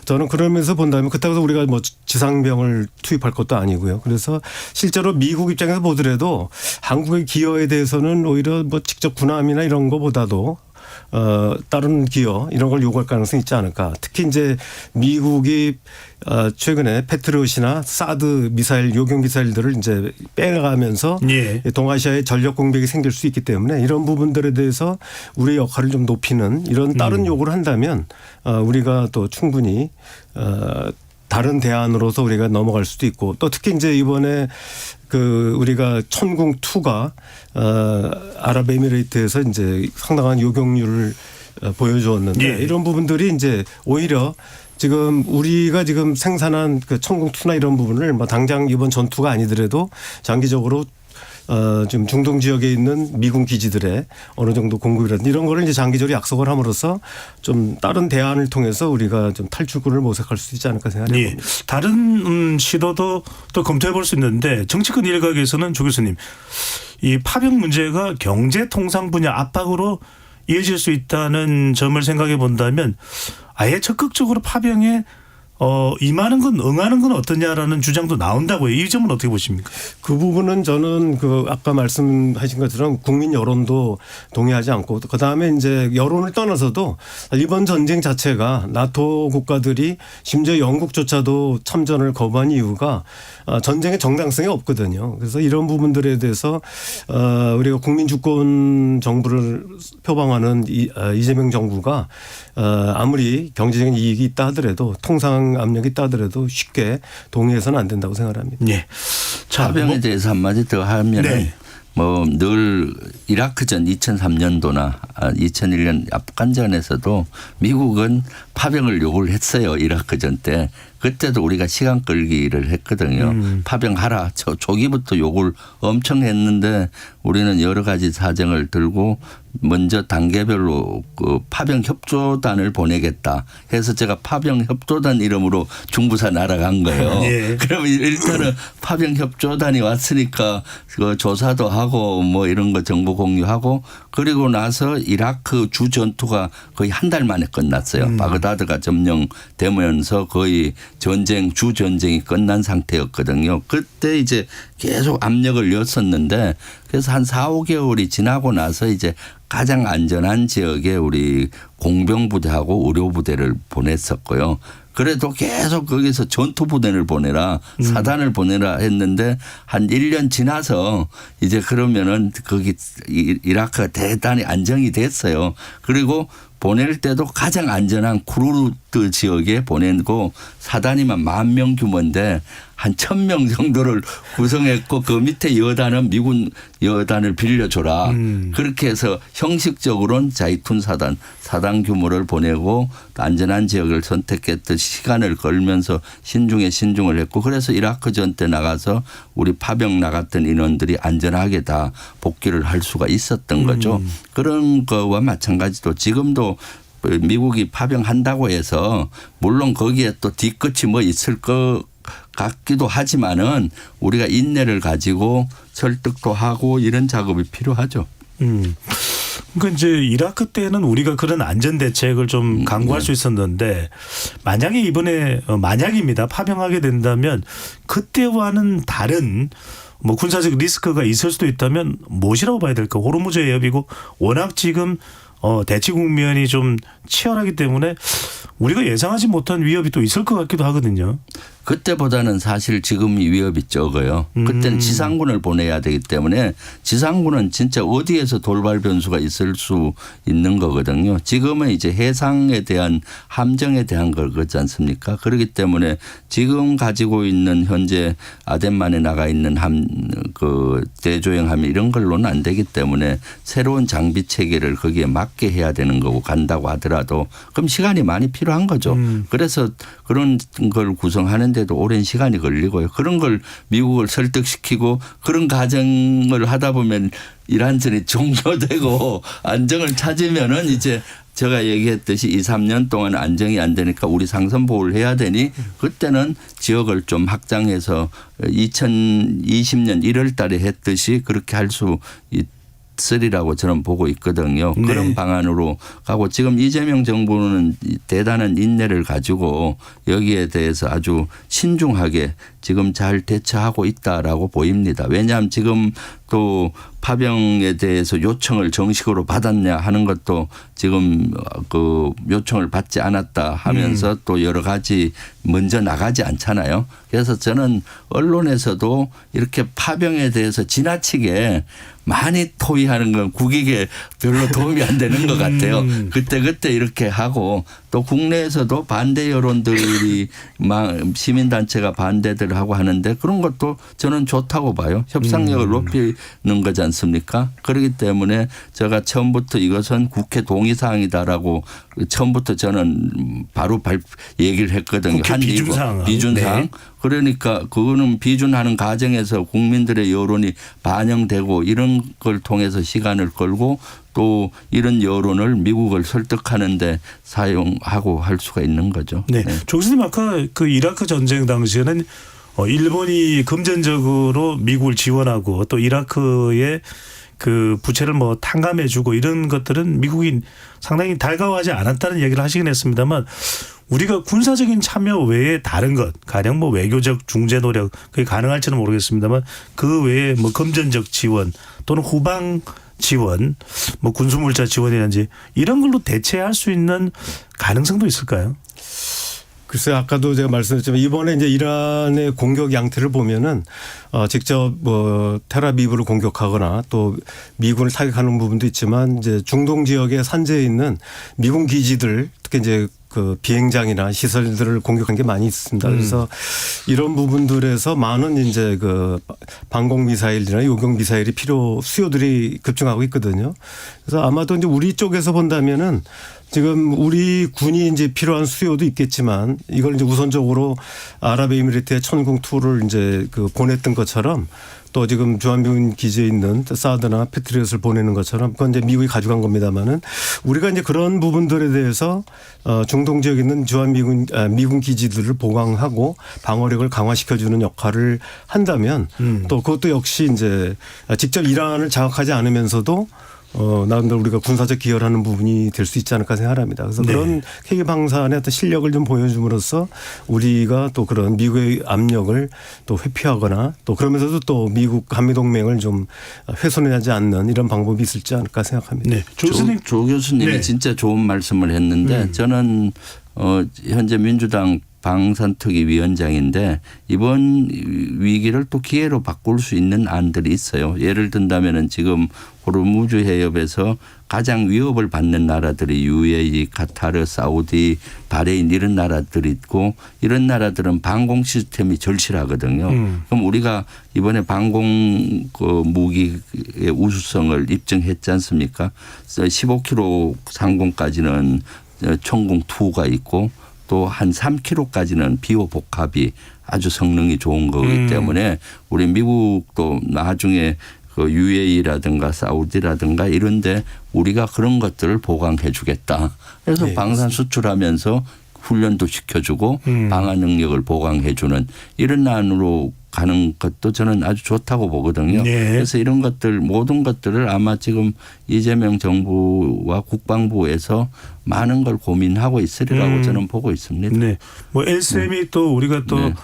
저는 그러면서 본다면 그렇다고 해서 우리가 뭐 지상병을 투입할 것도 아니고요. 그래서 실제로 미국 입장에서 보더라도 한국의 기여에 대해서는 오히려 뭐 직접 군함이나 이런 거보다도 다른 기여 이런 걸 요구할 가능성이 있지 않을까. 특히 이제 미국이 최근에 패트리엇이나 사드 미사일 요격 미사일들을 이제 빼가면서 예. 동아시아에 전력 공백이 생길 수 있기 때문에 이런 부분들에 대해서 우리의 역할을 좀 높이는 이런 다른 요구를 한다면 우리가 또 충분히 다른 대안으로서 우리가 넘어갈 수도 있고 또 특히 이제 이번에 그 우리가 천궁2가 아랍에미레이트에서 이제 상당한 요격률을 보여주었는데 예. 이런 부분들이 이제 오히려 지금 우리가 지금 생산한 그 천궁2나 이런 부분을 뭐 당장 이번 전투가 아니더라도 장기적으로 지금 중동 지역에 있는 미군 기지들의 어느 정도 공급이라든지 이런 거를 이제 장기적으로 약속을 함으로써 좀 다른 대안을 통해서 우리가 좀 탈출구를 모색할 수 있지 않을까 생각합니다. 예. 다른 시도도 또 검토해 볼 수 있는데 정치권 일각에서는 조 교수님 이 파병 문제가 경제 통상 분야 압박으로 이어질 수 있다는 점을 생각해 본다면 아예 적극적으로 파병에 임하는 건 응하는 건 어떠냐라는 주장도 나온다고요. 이 점은 어떻게 보십니까? 그 부분은 저는 그 아까 말씀하신 것처럼 국민 여론도 동의하지 않고 그다음에 이제 여론을 떠나서도 이번 전쟁 자체가 나토 국가들이 심지어 영국조차도 참전을 거부한 이유가 전쟁의 정당성이 없거든요. 그래서 이런 부분들에 대해서 우리가 국민주권 정부를 표방하는 이재명 정부가 아무리 경제적인 이익이 있다 하더라도 통상 압력이 있다 하더라도 쉽게 동의해서는 안 된다고 생각합니다. 예. 자, 파병에 대해서 한마디 더 하면은 네. 뭐 늘 이라크전 2003년도나 2001년 아프간전에서도 미국은 파병을 요구를 했어요. 이라크전 때. 그때도 우리가 시간 끌기를 했거든요. 파병하라. 초기부터 욕을 엄청 했는데 우리는 여러 가지 사정을 들고 먼저 단계별로 그 파병 협조단을 보내겠다 해서 제가 파병 협조단 이름으로 중부사 날아간 거예요. 예. 그러면 일단은 파병 협조단이 왔으니까 그 조사도 하고 뭐 이런 거 정보 공유하고 그리고 나서 이라크 주 전투가 거의 한 달 만에 끝났어요. 바그다드가 점령되면서 거의 주 전쟁이 끝난 상태였거든요. 그때 이제 계속 압력을 였었는데 그래서 한 4, 5개월이 지나고 나서 이제 가장 안전한 지역에 우리 공병부대하고 의료부대를 보냈었고요. 그래도 계속 거기서 전투부대를 보내라 사단을 보내라 했는데 한 1년 지나서 이제 그러면은 거기 이라크가 대단히 안정이 됐어요. 그리고 보낼 때도 가장 안전한 쿠르드 지역에 보내고 사단이만 10,000명 규모인데 한 1,000명 정도를 구성했고 그 밑에 여단은 미군 여단을 빌려줘라. 그렇게 해서 형식적으로는 자이툰 사단 규모를 보내고 안전한 지역을 선택했듯 시간을 걸면서 신중을 했고 그래서 이라크 전 때 나가서 우리 파병 나갔던 인원들이 안전하게 다 복귀를 할 수가 있었던 거죠. 그런 거와 마찬가지로 지금도 미국이 파병한다고 해서 물론 거기에 또 뒤끝이 뭐 있을 것 같기도 하지만은 우리가 인내를 가지고 설득도 하고 이런 작업이 필요하죠. 그러니까 이제 이라크 때는 우리가 그런 안전 대책을 좀 강구할 수 있었는데 만약에 이번에 만약입니다. 파병하게 된다면 그때와는 다른 뭐 군사적 리스크가 있을 수도 있다면 무엇이라고 봐야 될까? 호르무즈 해협이고 워낙 지금 대치 국면이 좀 치열하기 때문에 우리가 예상하지 못한 위협이 또 있을 것 같기도 하거든요. 그때보다는 사실 지금 이 위협이 적어요. 그때는 지상군을 보내야 되기 때문에 지상군은 진짜 어디에서 돌발 변수가 있을 수 있는 거거든요. 지금은 이제 해상에 대한 함정에 대한 걸 그렇지 않습니까? 그렇기 때문에 지금 가지고 있는 현재 아덴만에 나가 있는 그 대조영함 이런 걸로는 안 되기 때문에 새로운 장비 체계를 거기에 맞게 해야 되는 거고 간다고 하더라도 그럼 시간이 많이 필요한 거죠. 그래서 그런 걸 구성하는데도 오랜 시간이 걸리고요. 그런 걸 미국을 설득시키고 그런 과정을 하다 보면 이란전이 종료되고 안정을 찾으면은 이제 제가 얘기했듯이 2, 3년 동안 안정이 안 되니까 우리 상선 보호를 해야 되니 그때는 지역을 좀 확장해서 2020년 1월 달에 했듯이 그렇게 할 수 있으리라고 저는 보고 있거든요. 네. 그런 방안으로 가고 지금 이재명 정부는 대단한 인내를 가지고 여기에 대해서 아주 신중하게 지금 잘 대처하고 있다라고 보입니다. 왜냐하면 지금 또 파병에 대해서 요청을 정식으로 받았냐 하는 것도 지금 그 요청을 받지 않았다 하면서 또 여러 가지 먼저 나가지 않잖아요. 그래서 저는 언론에서도 이렇게 파병에 대해서 지나치게 많이 토의하는 건 국익에 별로 도움이 안 되는 것 같아요. 그때 이렇게 하고 또 국내에서도 반대 여론들이 시민단체가 반대들 하고 하는데 그런 것도 저는 좋다고 봐요. 협상력을 높이는 거지 않습니까? 그렇기 때문에 제가 처음부터 이것은 국회 동의사항이다라고 처음부터 저는 바로 얘기를 했거든요. 국회 비준사항. 비준사항. 네. 그러니까 그거는 비준하는 과정에서 국민들의 여론이 반영되고 이런 걸 통해서 시간을 끌고 또 이런 여론을 미국을 설득하는 데 사용하고 할 수가 있는 거죠. 네. 조 교수님 아까 그 이라크 전쟁 당시에는 일본이 금전적으로 미국을 지원하고 또 이라크의 그 부채를 뭐 탕감해주고 이런 것들은 미국이 상당히 달가워하지 않았다는 얘기를 하시긴 했습니다만 우리가 군사적인 참여 외에 다른 것, 가령 뭐 외교적 중재 노력 그게 가능할지는 모르겠습니다만 그 외에 뭐 금전적 지원 또는 후방 지원, 뭐 군수물자 지원이라든지 이런 걸로 대체할 수 있는 가능성도 있을까요? 글쎄 아까도 제가 말씀드렸지만 이번에 이제 이란의 공격 양태를 보면은 직접 뭐 텔아비브를 공격하거나 또 미군을 타격하는 부분도 있지만 이제 중동 지역의 산지에 있는 미군 기지들 특히 이제 그 비행장이나 시설들을 공격한 게 많이 있습니다. 그래서 이런 부분들에서 많은 이제 그 방공 미사일이나 요격 미사일이 수요들이 급증하고 있거든요. 그래서 아마도 이제 우리 쪽에서 본다면은 지금 우리 군이 이제 필요한 수요도 있겠지만 이걸 이제 우선적으로 아랍에미리트의 천궁2를 이제 그 보냈던 것처럼 또 지금 주한미군 기지에 있는 사드나 패트리엇을 보내는 것처럼 그건 이제 미국이 가져간 겁니다만은 우리가 이제 그런 부분들에 대해서 중동 지역에 있는 미군 기지들을 보강하고 방어력을 강화시켜주는 역할을 한다면 또 그것도 역시 이제 직접 이란을 자극하지 않으면서도 나름대로 우리가 군사적 기여를 하는 부분이 될 수 있지 않을까 생각합니다. 그래서 네. 그런 KBS 방산의 어떤 실력을 좀 보여줌으로써 우리가 또 그런 미국의 압력을 또 회피하거나 또 그러면서도 또 미국 한미동맹을 좀 훼손하지 않는 이런 방법이 있을지 않을까 생각합니다. 네. 조 교수님이 네. 진짜 좋은 말씀을 했는데 저는 현재 민주당 방산특위 위원장인데 이번 위기를 또 기회로 바꿀 수 있는 안들이 있어요. 예를 든다면은 지금 호르무즈 해협에서 가장 위협을 받는 나라들이 UAE, 카타르, 사우디, 바레인 이런 나라들이 있고 이런 나라들은 방공 시스템이 절실하거든요. 그럼 우리가 이번에 방공 무기의 우수성을 입증했지 않습니까? 15km 상공까지는 천궁2가 있고 또 한 3km까지는 비호 복합이 아주 성능이 좋은 거기 때문에 우리 미국도 나중에 그 UAE라든가 사우디라든가 이런데 우리가 그런 것들을 보강해 주겠다. 그래서 네, 방산 수출하면서 훈련도 시켜주고 방어 능력을 보강해 주는 이런 안으로 가는 것도 저는 아주 좋다고 보거든요. 네. 그래서 이런 것들 모든 것들을 아마 지금 이재명 정부와 국방부에서 많은 걸 고민하고 있으리라고 저는 보고 있습니다. 네. 뭐 LCM이 또 우리가 또 네.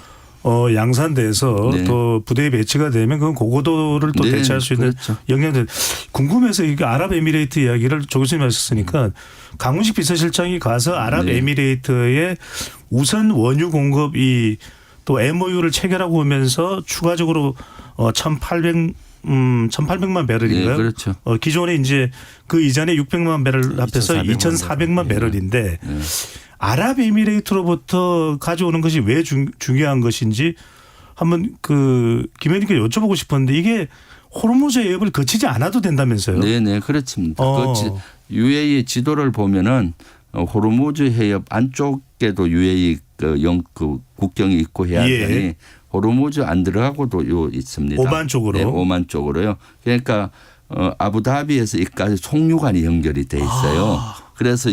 양산돼서 네. 또 부대에 배치가 되면 그건 고고도를 또 네, 대체할 수 있는 그렇죠. 영향들. 궁금해서 이게 아랍에미레이트 이야기를 조 교수님 하셨으니까 강훈식 비서실장이 가서 아랍에미레이트에 우선 원유 공급이 또 MOU를 체결하고 오면서 추가적으로 1,800만 배럴인가요? 네, 그렇죠. 기존에 이제 그 이전에 600만 배럴 합해서 2,400만 2,400만 배럴인데 아랍에미레이트로부터 가져오는 것이 왜 중요한 것인지 한번 그 김 의원님께 여쭤보고 싶었는데 이게 호르무즈 해협을 거치지 않아도 된다면서요? 네네 그렇습니다. UAE 지도를 보면은 호르무즈 해협 안쪽에도 UAE 그 국경이 있고 해안선이 예. 호르무즈 안 들어가고도 요 있습니다. 오만 쪽으로. 네, 오만 쪽으로요. 그러니까 아부다비에서 이까지 송유관이 연결이 돼 있어요. 그래서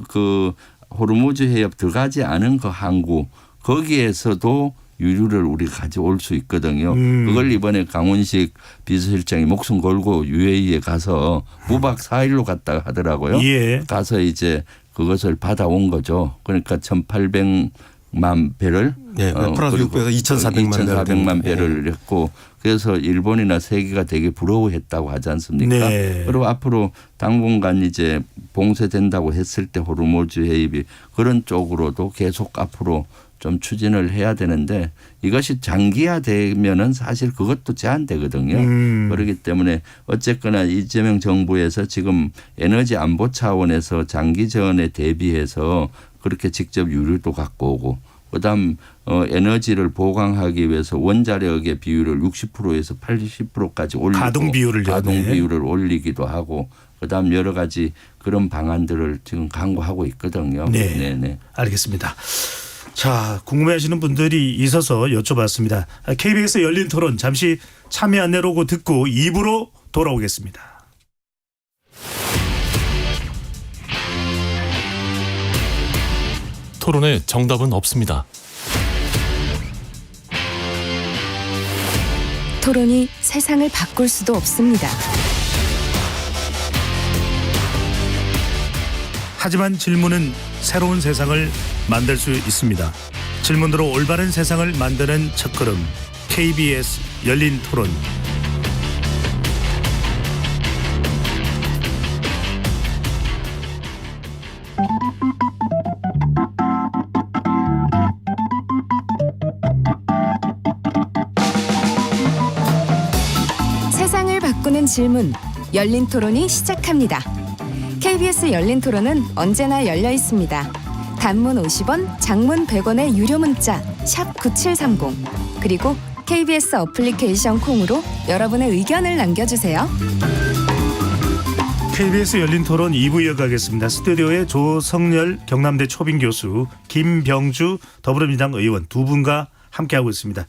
그 호르무즈 해협 들어가지 않은 그 항구 거기에서도 유류를 우리가 가져올 수 있거든요. 그걸 이번에 강훈식 비서실장이 목숨 걸고 UAE에 가서 무박 4일로 갔다 하더라고요. 예. 가서 이제 그것을 받아온 거죠. 그러니까 1,800만 배를 네, 플러스 600에서 2,400만 배를 했고 그래서 일본이나 세계가 되게 부러워했다고 하지 않습니까? 네. 그리고 앞으로 당분간 이제 봉쇄된다고 했을 때 호르무즈 해협이 그런 쪽으로도 계속 앞으로 좀 추진을 해야 되는데 이것이 장기화되면은 사실 그것도 제한되거든요. 그렇기 때문에 어쨌거나 이재명 정부에서 지금 에너지 안보 차원에서 장기전에 대비해서 그렇게 직접 유류도 갖고 오고 그다음 에너지를 보강하기 위해서 원자력의 비율을 60%에서 80%까지 올리고 가동 비율을 올리기도 하고 그다음 여러 가지 그런 방안들을 지금 강구하고 있거든요. 네. 네네. 알겠습니다. 자, 궁금해하시는 분들이 있어서 여쭤봤습니다. KBS 열린 토론 잠시 참여 안내로고 듣고 2부로 돌아오겠습니다. 토론에 정답은 없습니다. 토론이 세상을 바꿀 수도 없습니다. 하지만 질문은 새로운 세상을 만들 수 있습니다. 질문으로 올바른 세상을 만드는 첫걸음 KBS 열린 토론. 세상을 바꾸는 질문 열린 토론이 시작합니다. KBS 열린 토론은 언제나 열려 있습니다. 단문 50원, 장문 100원의 유료 문자 샵 9730 그리고 KBS 어플리케이션 콩으로 여러분의 의견을 남겨주세요. KBS 열린 토론 2부 이어가겠습니다. 스튜디오에 조성열 경남대 초빙 교수, 김병주 더불어민주당 의원 두 분과 함께하고 있습니다.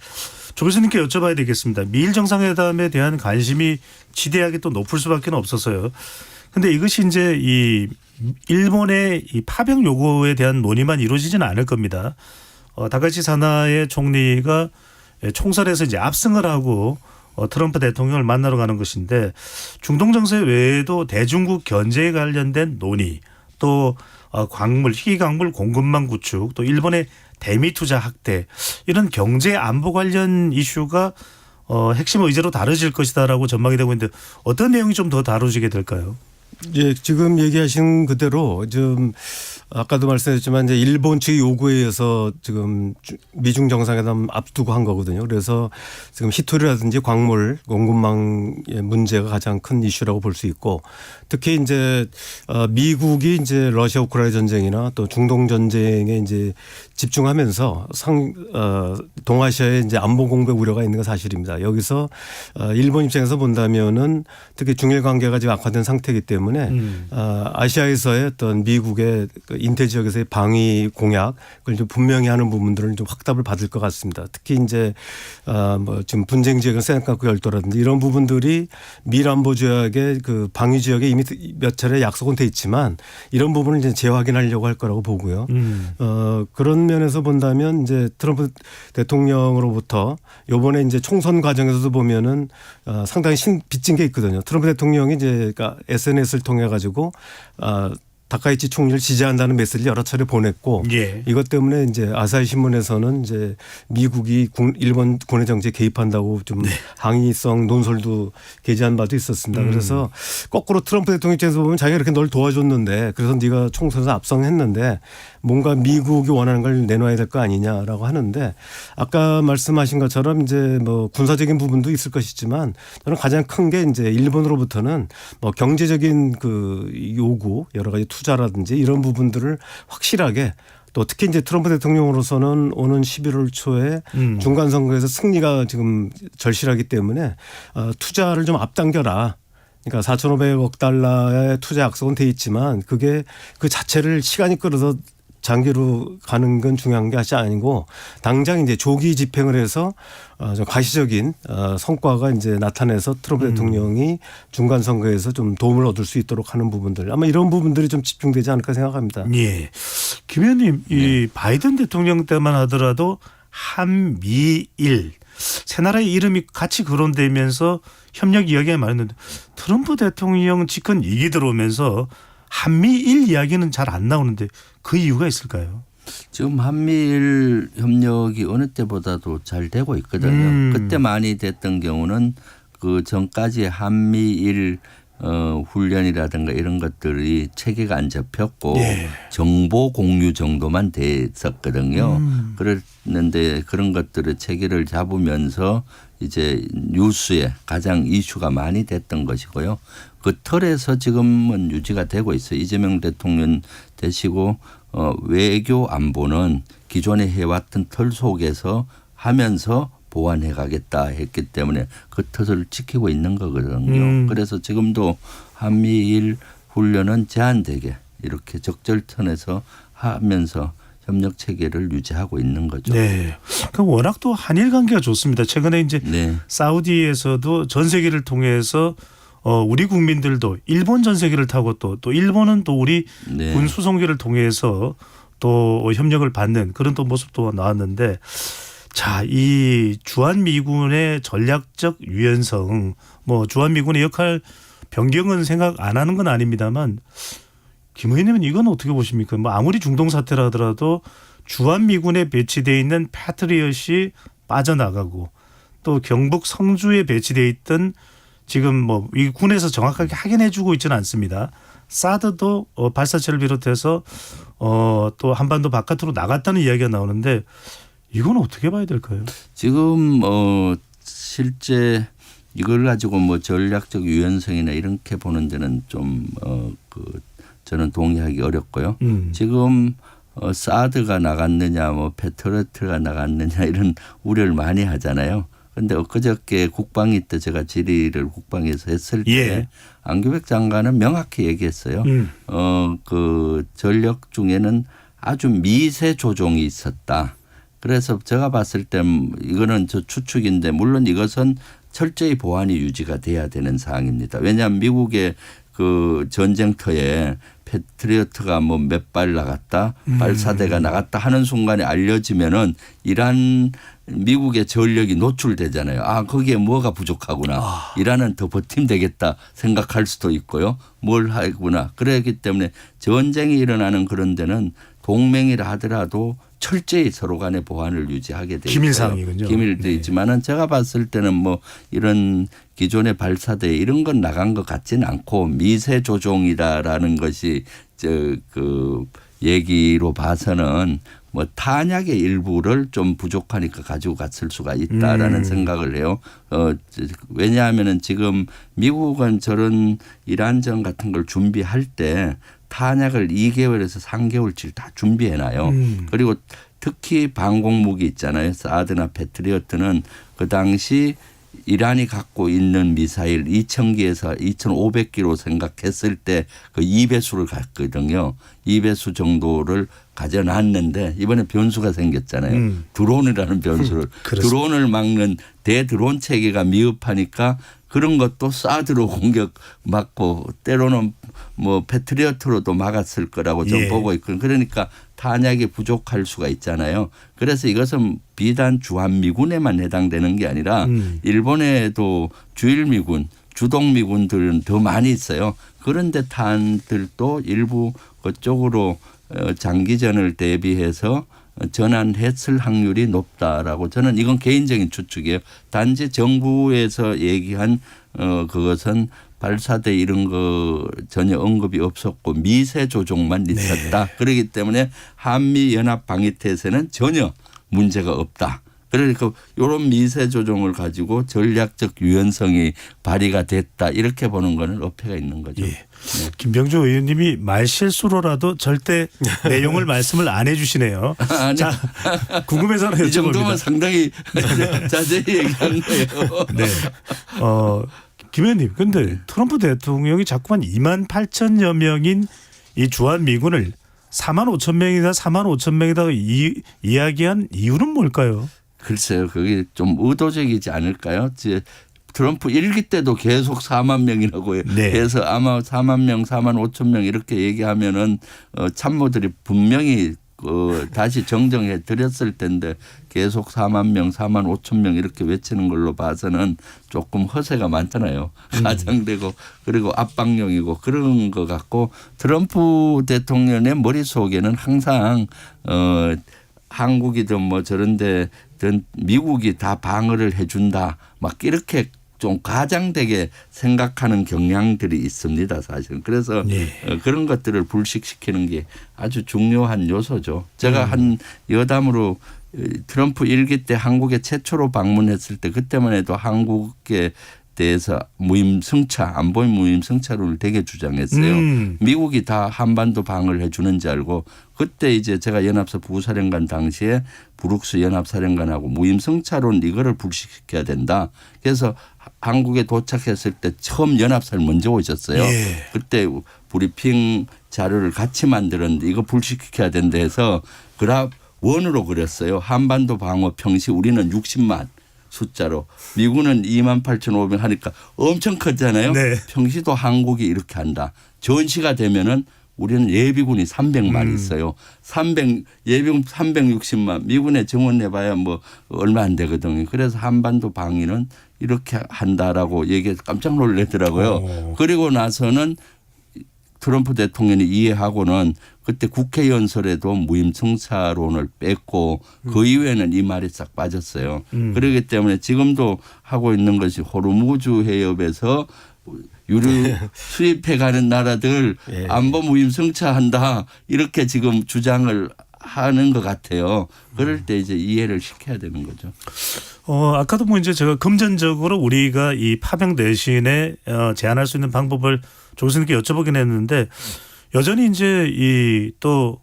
조 교수님께 여쭤봐야 되겠습니다. 미일 정상회담에 대한 관심이 지대하게 또 높을 수밖에 없어서요. 근데 이것이 이제 이 일본의 이 파병 요구에 대한 논의만 이루어지지는 않을 겁니다. 다카이치 사나에 총리가 총선에서 이제 압승을 하고 트럼프 대통령을 만나러 가는 것인데 중동 정세 외에도 대중국 견제에 관련된 논의 또 광물, 희귀광물 공급망 구축 또 일본의 대미 투자 확대 이런 경제 안보 관련 이슈가 핵심 의제로 다뤄질 것이다라고 전망이 되고 있는데 어떤 내용이 좀 더 다뤄지게 될까요? 예, 지금 얘기하신 그대로 좀 아까도 말씀드렸지만 이제 일본 측의 요구에 의해서 지금 미중 정상회담 앞두고 한 거거든요. 그래서 지금 히토리라든지 광물 공급망의 문제가 가장 큰 이슈라고 볼 수 있고 특히 이제 미국이 이제 러시아 우크라이나 전쟁이나 또 중동 전쟁에 이제 집중하면서 동아시아에 이제 안보 공백 우려가 있는 건 사실입니다. 여기서 일본 입장에서 본다면은 특히 중일 관계가 지금 악화된 상태이기 때문에 아시아에서의 어떤 미국의 인태 지역에서의 방위 공약을 좀 분명히 하는 부분들은 좀 확답을 받을 것 같습니다. 특히 이제 뭐 지금 분쟁 지역은 센카쿠 열도라든지 이런 부분들이 미란보 조약의 그 방위 지역에 이미 몇 차례 약속은 돼 있지만 이런 부분을 이제 재확인하려고 할 거라고 보고요. 그런 면에서 본다면 이제 트럼프 대통령으로부터 이번에 이제 총선 과정에서도 보면은 상당히 빚진 게 있거든요. 트럼프 대통령이 이제 그러니까 SNS를 통해 가지고 다카이치 총리를 지지한다는 메시지를 여러 차례 보냈고 예. 이것 때문에 이제 아사히 신문에서는 이제 미국이 일본 군의 정치에 개입한다고 좀 항의성 논설도 게재한 바도 있었습니다. 그래서 거꾸로 트럼프 대통령 입장에서 보면 자기가 이렇게 널 도와줬는데 그래서 네가 총선에서 압승했는데 뭔가 미국이 원하는 걸 내놔야 될 거 아니냐라고 하는데 아까 말씀하신 것처럼 이제 뭐 군사적인 부분도 있을 것이지만 저는 가장 큰 게 이제 일본으로부터는 뭐 경제적인 그 요구 여러 가지 투자라든지 이런 부분들을 확실하게 또 특히 이제 트럼프 대통령으로서는 오는 11월 초에 중간 선거에서 승리가 지금 절실하기 때문에 투자를 좀 앞당겨라. 그러니까 4,500억 달러의 투자 약속은 돼 있지만 그게 그 자체를 시간이 끌어서 장기로 가는 건 중요한 게 아니고 당장 이제 조기 집행을 해서 좀 가시적인 성과가 이제 나타내서 트럼프 대통령이 중간 선거에서 좀 도움을 얻을 수 있도록 하는 부분들 아마 이런 부분들이 좀 집중되지 않을까 생각합니다. 예. 김 의원님 이 바이든 대통령 때만 하더라도 한미일 세 나라의 이름이 같이 거론되면서 협력 이야기가 많았는데 트럼프 대통령 집권 2기 들어오면서 한미일 이야기는 잘 안 나오는데 그 이유가 있을까요? 지금 한미일 협력이 어느 때보다도 잘 되고 있거든요. 그때 많이 됐던 경우는 그 전까지 한미일 훈련이라든가 이런 것들이 체계가 안 잡혔고 정보 공유 정도만 됐었거든요. 그랬는데 그런 것들의 체계를 잡으면서 이제 뉴스에 가장 이슈가 많이 됐던 것이고요. 그 틀에서 지금은 유지가 되고 있어요. 이재명 대통령 되시고 외교 안보는 기존에 해왔던 틀 속에서 하면서 보완해 가겠다 했기 때문에 그 틀을 지키고 있는 거거든요. 그래서 지금도 한미일 훈련은 제한되게 이렇게 적절선에서 하면서 협력 체계를 유지하고 있는 거죠. 네. 그럼 워낙 또 한일 관계가 좋습니다. 최근에 이제 사우디에서도 전세기를 통해서 우리 국민들도 일본 전세기를 타고 또 일본은 또 우리 군 수송기를 통해서 또 협력을 받는 그런 또 모습도 나왔는데 자, 이 주한미군의 전략적 유연성 뭐 주한미군의 역할 변경은 생각 안 하는 건 아닙니다만 김 의원님은 이건 어떻게 보십니까? 뭐 아무리 중동 사태라 하더라도 주한미군에 배치되어 있는 패트리엇이 빠져나가고 또 경북 성주에 배치되어 있던 지금 뭐 이 군에서 정확하게 확인해주고 있지는 않습니다. 사드도 발사체를 비롯해서 또 한반도 바깥으로 나갔다는 이야기가 나오는데 이건 어떻게 봐야 될까요? 지금 실제 이걸 가지고 뭐 전략적 유연성이나 이렇게 보는 데는 좀 저는 동의하기 어렵고요. 지금 사드가 나갔느냐, 뭐 패트리어트가 나갔느냐 이런 우려를 많이 하잖아요. 근데 엊그저께 국방위 때 제가 질의를 국방에서 했을 때 예. 안규백 장관은 명확히 얘기했어요. 그 전력 중에는 아주 미세 조종이 있었다. 그래서 제가 봤을 때 이거는 저 추측인데 물론 이것은 철저히 보안이 유지가 돼야 되는 사항입니다. 왜냐하면 미국의 그 전쟁터에 패트리어트가 뭐 몇 발 나갔다, 발사대가 나갔다 하는 순간에 알려지면은 이란 미국의 전력이 노출되잖아요. 아, 거기에 뭐가 부족하구나. 이란은 더 버팀되겠다 생각할 수도 있고요. 뭘 하구나. 그렇기 때문에 전쟁이 일어나는 그런 데는 동맹이라 하더라도 철저히 서로 간의 보안을 유지하게 되어 기밀 있어요. 사항이군요. 기밀돼 있지만은 제가 봤을 때는 뭐 이런 기존의 발사대 이런 건 나간 것 같지는 않고 미세 조종이다라는 것이 그 얘기로 봐서는 뭐 탄약의 일부를 좀 부족하니까 가지고 갔을 수가 있다라는 생각을 해요. 왜냐하면은 지금 미국은 저런 이란전 같은 걸 준비할 때 탄약을 2개월에서 3개월치 다 준비해놔요. 그리고 특히 방공무기 있잖아요. 사드나 패트리어트는 그 당시 이란이 갖고 있는 미사일 2,000기에서 2,500기로 생각했을 때 그 2배수를 갔거든요. 2배수 정도를 가져놨는데 이번에 변수가 생겼잖아요. 드론이라는 변수를. 드론을 막는 대드론 체계가 미흡하니까 그런 것도 사드로 공격 맞고 때로는 뭐 패트리어트로도 막았을 거라고 좀 보고 있거든요. 그러니까 탄약이 부족할 수가 있잖아요. 그래서 이것은 비단 주한미군에만 해당되는 게 아니라 일본에도 주일미군, 주동미군들은 더 많이 있어요. 그런데 탄들도 일부 그쪽으로 장기전을 대비해서 전환했을 확률이 높다라고 저는 이건 개인적인 추측이에요. 단지 정부에서 얘기한 그것은 발사대 이런 거 전혀 언급이 없었고 미세 조종만 있었다. 그렇기 때문에 한미연합방위태세는 전혀 문제가 없다. 그러니까 이런 미세 조종을 가지고 전략적 유연성이 발휘가 됐다. 이렇게 보는 거는 어폐가 있는 거죠. 예. 네. 김병주 의원님이 말실수로라도 절대 내용을 말씀을 안 해주시네요. 아니, 자, 궁금해서 여쭤봅니다. 이 정도면 상당히 자세히 얘기한 거예요. 네. 김 의원님, 근데 트럼프 대통령이 자꾸만 28,000여 명인 이 주한미군을 45,000명이다 45,000명이다 이야기한 이유는 뭘까요? 글쎄요. 그게 좀 의도적이지 않을까요? 트럼프 1기 때도 계속 4만 명이라고 해서 아마 4만 명, 4만 5천 명 이렇게 얘기하면은 참모들이 분명히 다시 정정해 드렸을 텐데 계속 4만 명, 4만 5천 명 이렇게 외치는 걸로 봐서는 조금 허세가 많잖아요. 가장되고 그리고 압박용이고 그런 것 같고 트럼프 대통령의 머릿속에는 항상 한국이든 뭐 저런데 미국이 다 방어를 해준다 막 이렇게 좀 과장되게 생각하는 경향들이 있습니다. 사실은. 그래서 그런 것들을 불식시키는 게 아주 중요한 요소죠. 제가 한 여담으로 트럼프 1기 때 한국에 최초로 방문했을 때 그때만 해도 한국에 대해서 무임승차 안보인 무임승차를 되게 주장했어요. 미국이 다 한반도 방어를 해주는지 알고 그때 이제 제가 연합사 부사령관 당시에 브룩스 연합사령관하고 무임승차론 이거를 불식시켜야 된다. 그래서 한국에 도착했을 때 처음 연합사를 먼저 오셨어요. 그때 브리핑 자료를 같이 만들었는데 이거 불식시켜야 된다 해서 그래프 원으로 그렸어요. 한반도 방어 평시 우리는 60만. 숫자로 미군은 28,500 하니까 엄청 컸잖아요. 평시도 한국이 이렇게 한다. 전시가 되면은 우리는 예비군이 300만 있어요. 예비군 360만 미군에 정원해봐야 뭐 얼마 안 되거든요. 그래서 한반도 방위는 이렇게 한다라고 얘기해서 깜짝 놀라더라고요. 그리고 나서는 트럼프 대통령이 이해하고는 그때 국회 연설에도 무임승차론을 뺐고 그 이후에는 이 말이 싹 빠졌어요. 그렇기 때문에 지금도 하고 있는 것이 호르무즈 해협에서 유류 수입해 가는 나라들 안보 무임승차한다 이렇게 지금 주장을 하는 것 같아요. 그럴 때 이제 이해를 시켜야 되는 거죠. 아까도 뭐 이제 제가 금전적으로 우리가 이 파병 대신에 제한할 수 있는 방법을 조 교수님께 여쭤보긴 했는데 여전히 이제 이 또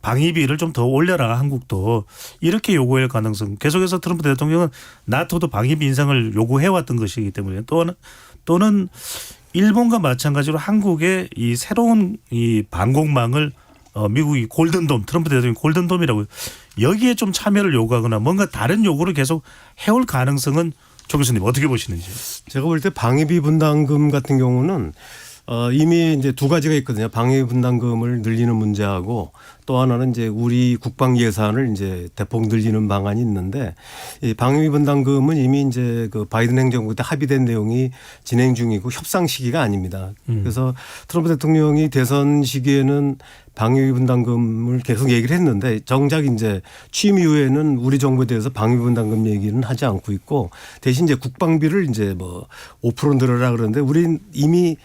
방위비를 좀 더 올려라 한국도 이렇게 요구할 가능성. 계속해서 트럼프 대통령은 나토도 방위비 인상을 요구해왔던 것이기 때문에 또는 일본과 마찬가지로 한국의 이 새로운 이 방공망을 미국이 골든돔, 트럼프 대통령이 골든돔이라고 여기에 좀 참여를 요구하거나 뭔가 다른 요구를 계속 해올 가능성은 조 교수님 어떻게 보시는지. 제가 볼 때 방위비 분담금 같은 경우는 이미 이제 두 가지가 있거든요. 방위비 분담금을 늘리는 문제하고 또 하나는 이제 우리 국방 예산을 이제 대폭 늘리는 방안이 있는데 이 방위비 분담금은 이미 이제 그 바이든 행정부 때 합의된 내용이 진행 중이고 협상 시기가 아닙니다. 그래서 트럼프 대통령이 대선 시기에는 방위비 분담금을 계속 얘기를 했는데 정작 이제 취임 이후에는 우리 정부에 대해서 방위비 분담금 얘기는 하지 않고 있고 대신 이제 국방비를 이제 뭐 5% 늘어라 그러는데 우린 이미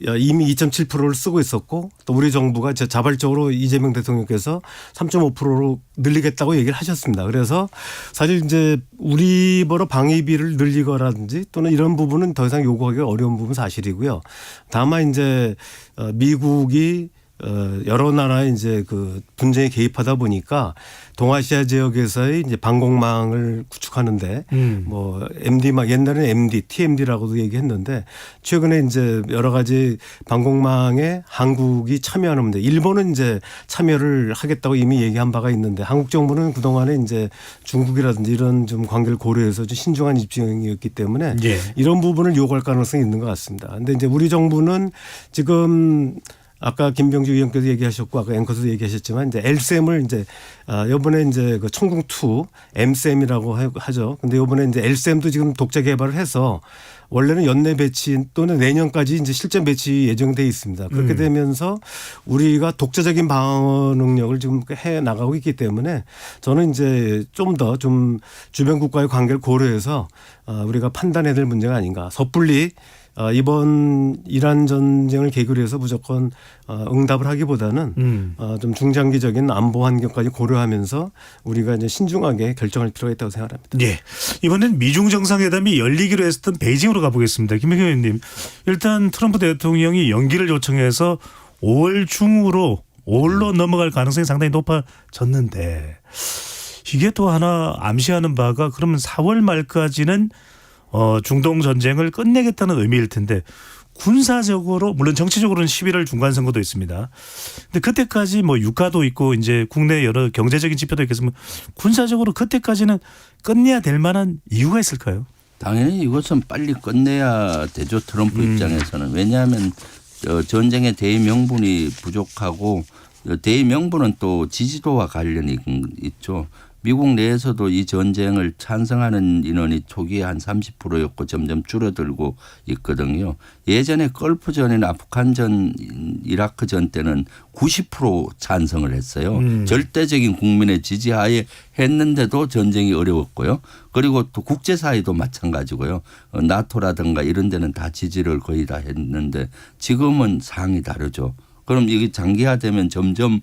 2.7%를 쓰고 있었고 또 우리 정부가 자발적으로 이재명 대통령께서 3.5%로 늘리겠다고 얘기를 하셨습니다. 그래서 사실 이제 우리보다 방위비를 늘리거라든지 또는 이런 부분은 더 이상 요구하기 어려운 부분 사실이고요. 다만 이제 미국이 여러 나라의 이제 그 분쟁에 개입하다 보니까 동아시아 지역에서의 이제 방공망을 구축하는데 뭐 MD망 옛날에는 MD, TMD라고도 얘기했는데 최근에 이제 여러 가지 방공망에 한국이 참여하는 문제. 일본은 이제 참여를 하겠다고 이미 얘기한 바가 있는데 한국 정부는 그동안에 이제 중국이라든지 이런 좀 관계를 고려해서 좀 신중한 입장이었기 때문에 예. 이런 부분을 요구할 가능성이 있는 것 같습니다. 근데 이제 우리 정부는 지금 아까 김병주 의원께서 얘기하셨고 아까 앵커도 얘기하셨지만 이제 LSAM을 이제 이번에 이제 그 천궁2 MSAM이라고 하죠. 근데 이번에 이제 LSAM도 지금 독자 개발을 해서 원래는 연내 배치 또는 내년까지 이제 실전 배치 예정돼 있습니다. 그렇게 되면서 우리가 독자적인 방어 능력을 지금 해 나가고 있기 때문에 저는 이제 좀 더 좀 주변 국가의 관계를 고려해서 우리가 판단해야 될 문제가 아닌가. 섣불리 이번 이란 전쟁을 계기로 해서 무조건 응답을 하기보다는 좀 중장기적인 안보 환경까지 고려하면서 우리가 이제 신중하게 결정할 필요가 있다고 생각합니다. 예. 이번엔 미중 정상회담이 열리기로 했던 베이징으로 가보겠습니다. 김혜경 의원님. 일단 트럼프 대통령이 연기를 요청해서 5월 중으로 5월로 넘어갈 가능성이 상당히 높아졌는데 이게 또 하나 암시하는 바가 그러면 4월 말까지는 중동 전쟁을 끝내겠다는 의미일 텐데 군사적으로 물론 정치적으로는 11월 중간 선거도 있습니다. 근데 그때까지 뭐 유가도 있고 이제 국내 여러 경제적인 지표도 있겠지만 군사적으로 그때까지는 끝내야 될 만한 이유가 있을까요? 당연히 이것은 빨리 끝내야 되죠. 트럼프 입장에서는. 왜냐하면 전쟁의 대의 명분이 부족하고 대의 명분은 또 지지도와 관련이 있죠. 미국 내에서도 이 전쟁을 찬성하는 인원이 초기에 한 30%였고 점점 줄어들고 있거든요. 예전에 걸프전이나 아프간전, 이라크전 때는 90% 찬성을 했어요. 절대적인 국민의 지지하에 했는데도 전쟁이 어려웠고요. 그리고 또 국제사회도 마찬가지고요. 나토라든가 이런 데는 다 지지를 거의 다 했는데 지금은 상황이 다르죠. 그럼 이게 장기화되면 점점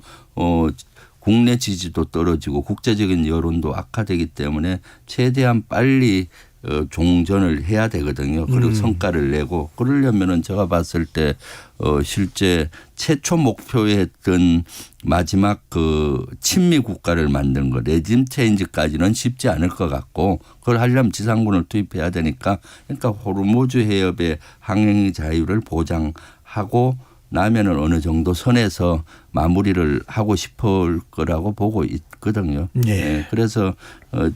국내 지지도 떨어지고 국제적인 여론도 악화되기 때문에 최대한 빨리 종전을 해야 되거든요. 그리고 성과를 내고 그러려면은 제가 봤을 때 실제 최초 목표했던 마지막 그 친미 국가를 만드는 거 레짐 체인지까지는 쉽지 않을 것 같고 그걸 하려면 지상군을 투입해야 되니까 그러니까 호르무즈 해협의 항행 자유를 보장하고 나면은 어느 정도 선에서 마무리를 하고 싶을 거라고 보고 있거든요. 예. 네. 그래서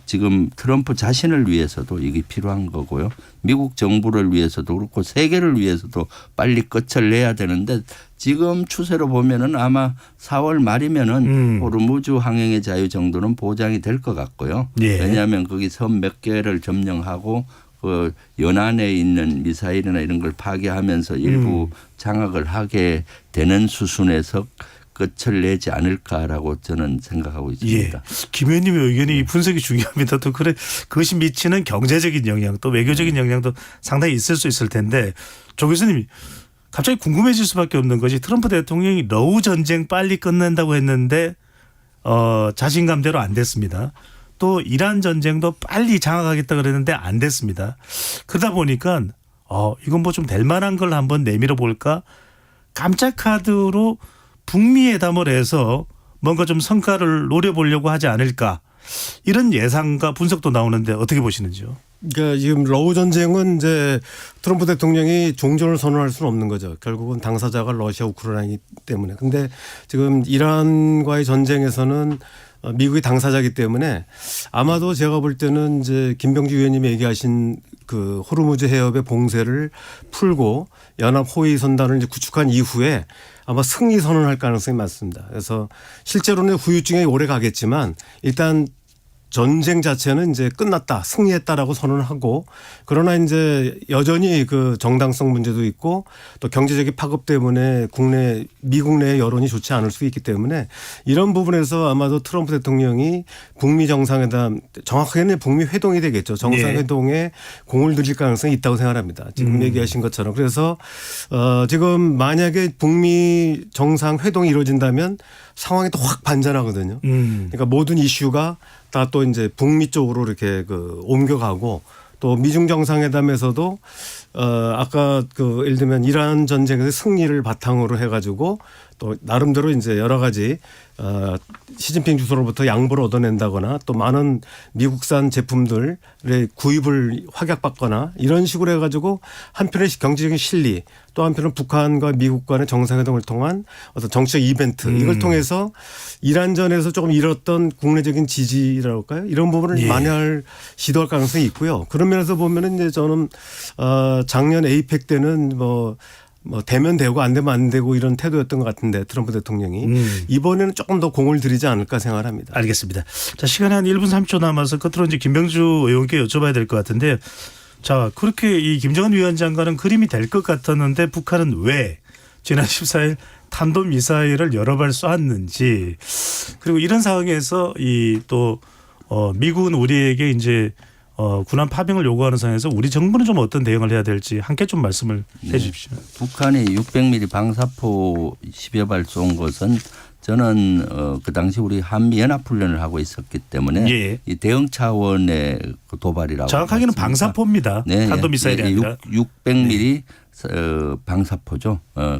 지금 트럼프 자신을 위해서도 이게 필요한 거고요. 미국 정부를 위해서도 그렇고 세계를 위해서도 빨리 끝을 내야 되는데 지금 추세로 보면은 아마 4월 말이면은 호르무즈 항행의 자유 정도는 보장이 될 것 같고요. 예. 왜냐하면 거기 섬 몇 개를 점령하고 그 연안에 있는 미사일이나 이런 걸 파괴하면서 일부 장악을 하게 되는 수순에서 끝을 내지 않을까라고 저는 생각하고 있습니다. 예. 김 의원님의 의견이 분석이 중요합니다. 또 그래 그것이 미치는 경제적인 영향 또 외교적인 영향도 상당히 있을 수 있을 텐데 조 교수님 갑자기 궁금해질 수밖에 없는 것이 트럼프 대통령이 러우 전쟁 빨리 끝낸다고 했는데 자신감대로 안 됐습니다. 또 이란 전쟁도 빨리 장악하겠다 그랬는데 안 됐습니다. 그러다 보니까 이건 뭐 좀 될 만한 걸 한번 내밀어 볼까 깜짝 카드로 북미 회담을 해서 뭔가 좀 성과를 노려보려고 하지 않을까 이런 예상과 분석도 나오는데 어떻게 보시는지요? 그러니까 지금 러우 전쟁은 이제 트럼프 대통령이 종전을 선언할 수는 없는 거죠. 결국은 당사자가 러시아 우크라이나이기 때문에. 근데 지금 이란과의 전쟁에서는 미국이 당사자이기 때문에 아마도 제가 볼 때는 이제 김병주 의원님이 얘기하신 그 호르무즈 해협의 봉쇄를 풀고 연합 호위 선단을 이제 구축한 이후에 아마 승리 선언할 가능성이 많습니다. 그래서 실제로는 후유증이 오래 가겠지만 일단 전쟁 자체는 이제 끝났다, 승리했다라고 선언하고, 그러나 이제 여전히 그 정당성 문제도 있고 또 경제적인 파급 때문에 미국 내 여론이 좋지 않을 수 있기 때문에 이런 부분에서 아마도 트럼프 대통령이 북미 정상회담, 정확하게는 북미 회동이 되겠죠. 정상회동에 공을 들일 가능성이 있다고 생각합니다. 지금 얘기하신 것처럼. 그래서 지금 만약에 북미 정상회동이 이루어진다면 상황이 또 확 반전하거든요. 그러니까 모든 이슈가 다 또 이제 북미 쪽으로 이렇게 그 옮겨가고, 또 미중 정상회담에서도 아까 그 예를 들면 이란 전쟁에서 승리를 바탕으로 해가지고 또 나름대로 이제 여러 가지 시진핑 주석으로부터 양보를 얻어낸다거나 또 많은 미국산 제품들의 구입을 확약받거나 이런 식으로 해가지고 한편의 경제적인 실리, 또 한편은 북한과 미국 간의 정상회담을 통한 어떤 정치적 이벤트, 이걸 통해서 이란전에서 조금 잃었던 국내적인 지지라고 할까요? 이런 부분을 만회할 시도할 가능성이 있고요. 그런 면에서 보면은 이제 저는 작년 에이펙 때는 뭐 되면 되고 안 되면 안 되고 이런 태도였던 것 같은데 트럼프 대통령이 이번에는 조금 더 공을 들이지 않을까 생각을 합니다. 알겠습니다. 자, 시간이 한 1분 30초 남아서 끝으로 이제 김병주 의원께 여쭤봐야 될 것 같은데, 자, 그렇게 이 김정은 위원장과는 그림이 될 것 같았는데 북한은 왜 지난 14일 탄도미사일을 여러 발 쏘았는지, 그리고 이런 상황에서 이 또 미국은 우리에게 이제 군함 파병을 요구하는 상황에서 우리 정부는 좀 어떤 대응을 해야 될지 함께 좀 말씀을 해 주십시오. 북한이 600mm 방사포 10여 발 쏜 것은 저는 그 당시 우리 한미 연합훈련을 하고 있었기 때문에 이 대응 차원의 그 도발이라고. 정확하게는 방사포입니다. 네, 탄도미사일이 아니라. 600mm 방사포죠.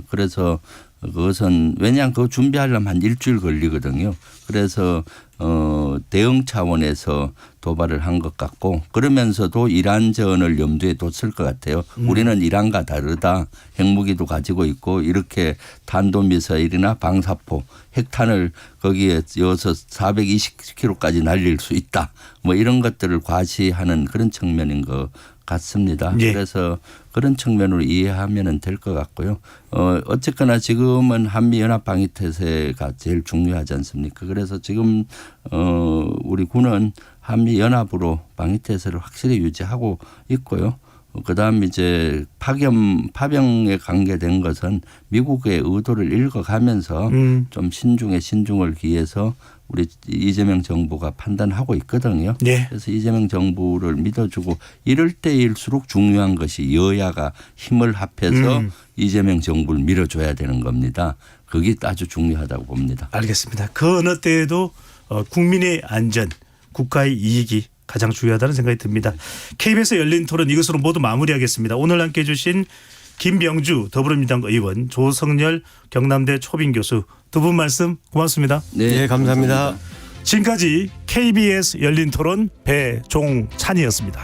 그래서 그것은 왜냐하면 그거 준비하려면 한 일주일 걸리거든요. 그래서 대응 차원에서 도발을 한 것 같고, 그러면서도 이란전을 염두에 뒀을 것 같아요. 우리는 이란과 다르다. 핵무기도 가지고 있고 이렇게 탄도미사일이나 방사포, 핵탄을 거기에 이어서 420km까지 날릴 수 있다. 뭐 이런 것들을 과시하는 그런 측면인 것 같습니다. 그래서 그런 측면으로 이해하면 될 것 같고요. 어쨌거나 지금은 한미연합방위태세가 제일 중요하지 않습니까? 그래서 지금 우리 군은 한미연합으로 방위태세를 확실히 유지하고 있고요. 그다음 이제 파병에 관계된 것은 미국의 의도를 읽어가면서 좀 신중을 기해서 우리 이재명 정부가 판단하고 있거든요. 그래서 이재명 정부를 믿어주고 이럴 때일수록 중요한 것이 여야가 힘을 합해서 이재명 정부를 밀어줘야 되는 겁니다. 그게 아주 중요하다고 봅니다. 알겠습니다. 그 어느 때에도 국민의 안전, 국가의 이익이 가장 중요하다는 생각이 듭니다. KBS 열린 토론 이것으로 모두 마무리하겠습니다. 오늘 함께해 주신 김병주 더불어민주당 의원, 조성열 경남대 초빙 교수 두 분 말씀 고맙습니다. 네, 감사합니다. 지금까지 KBS 열린 토론 배종찬이었습니다.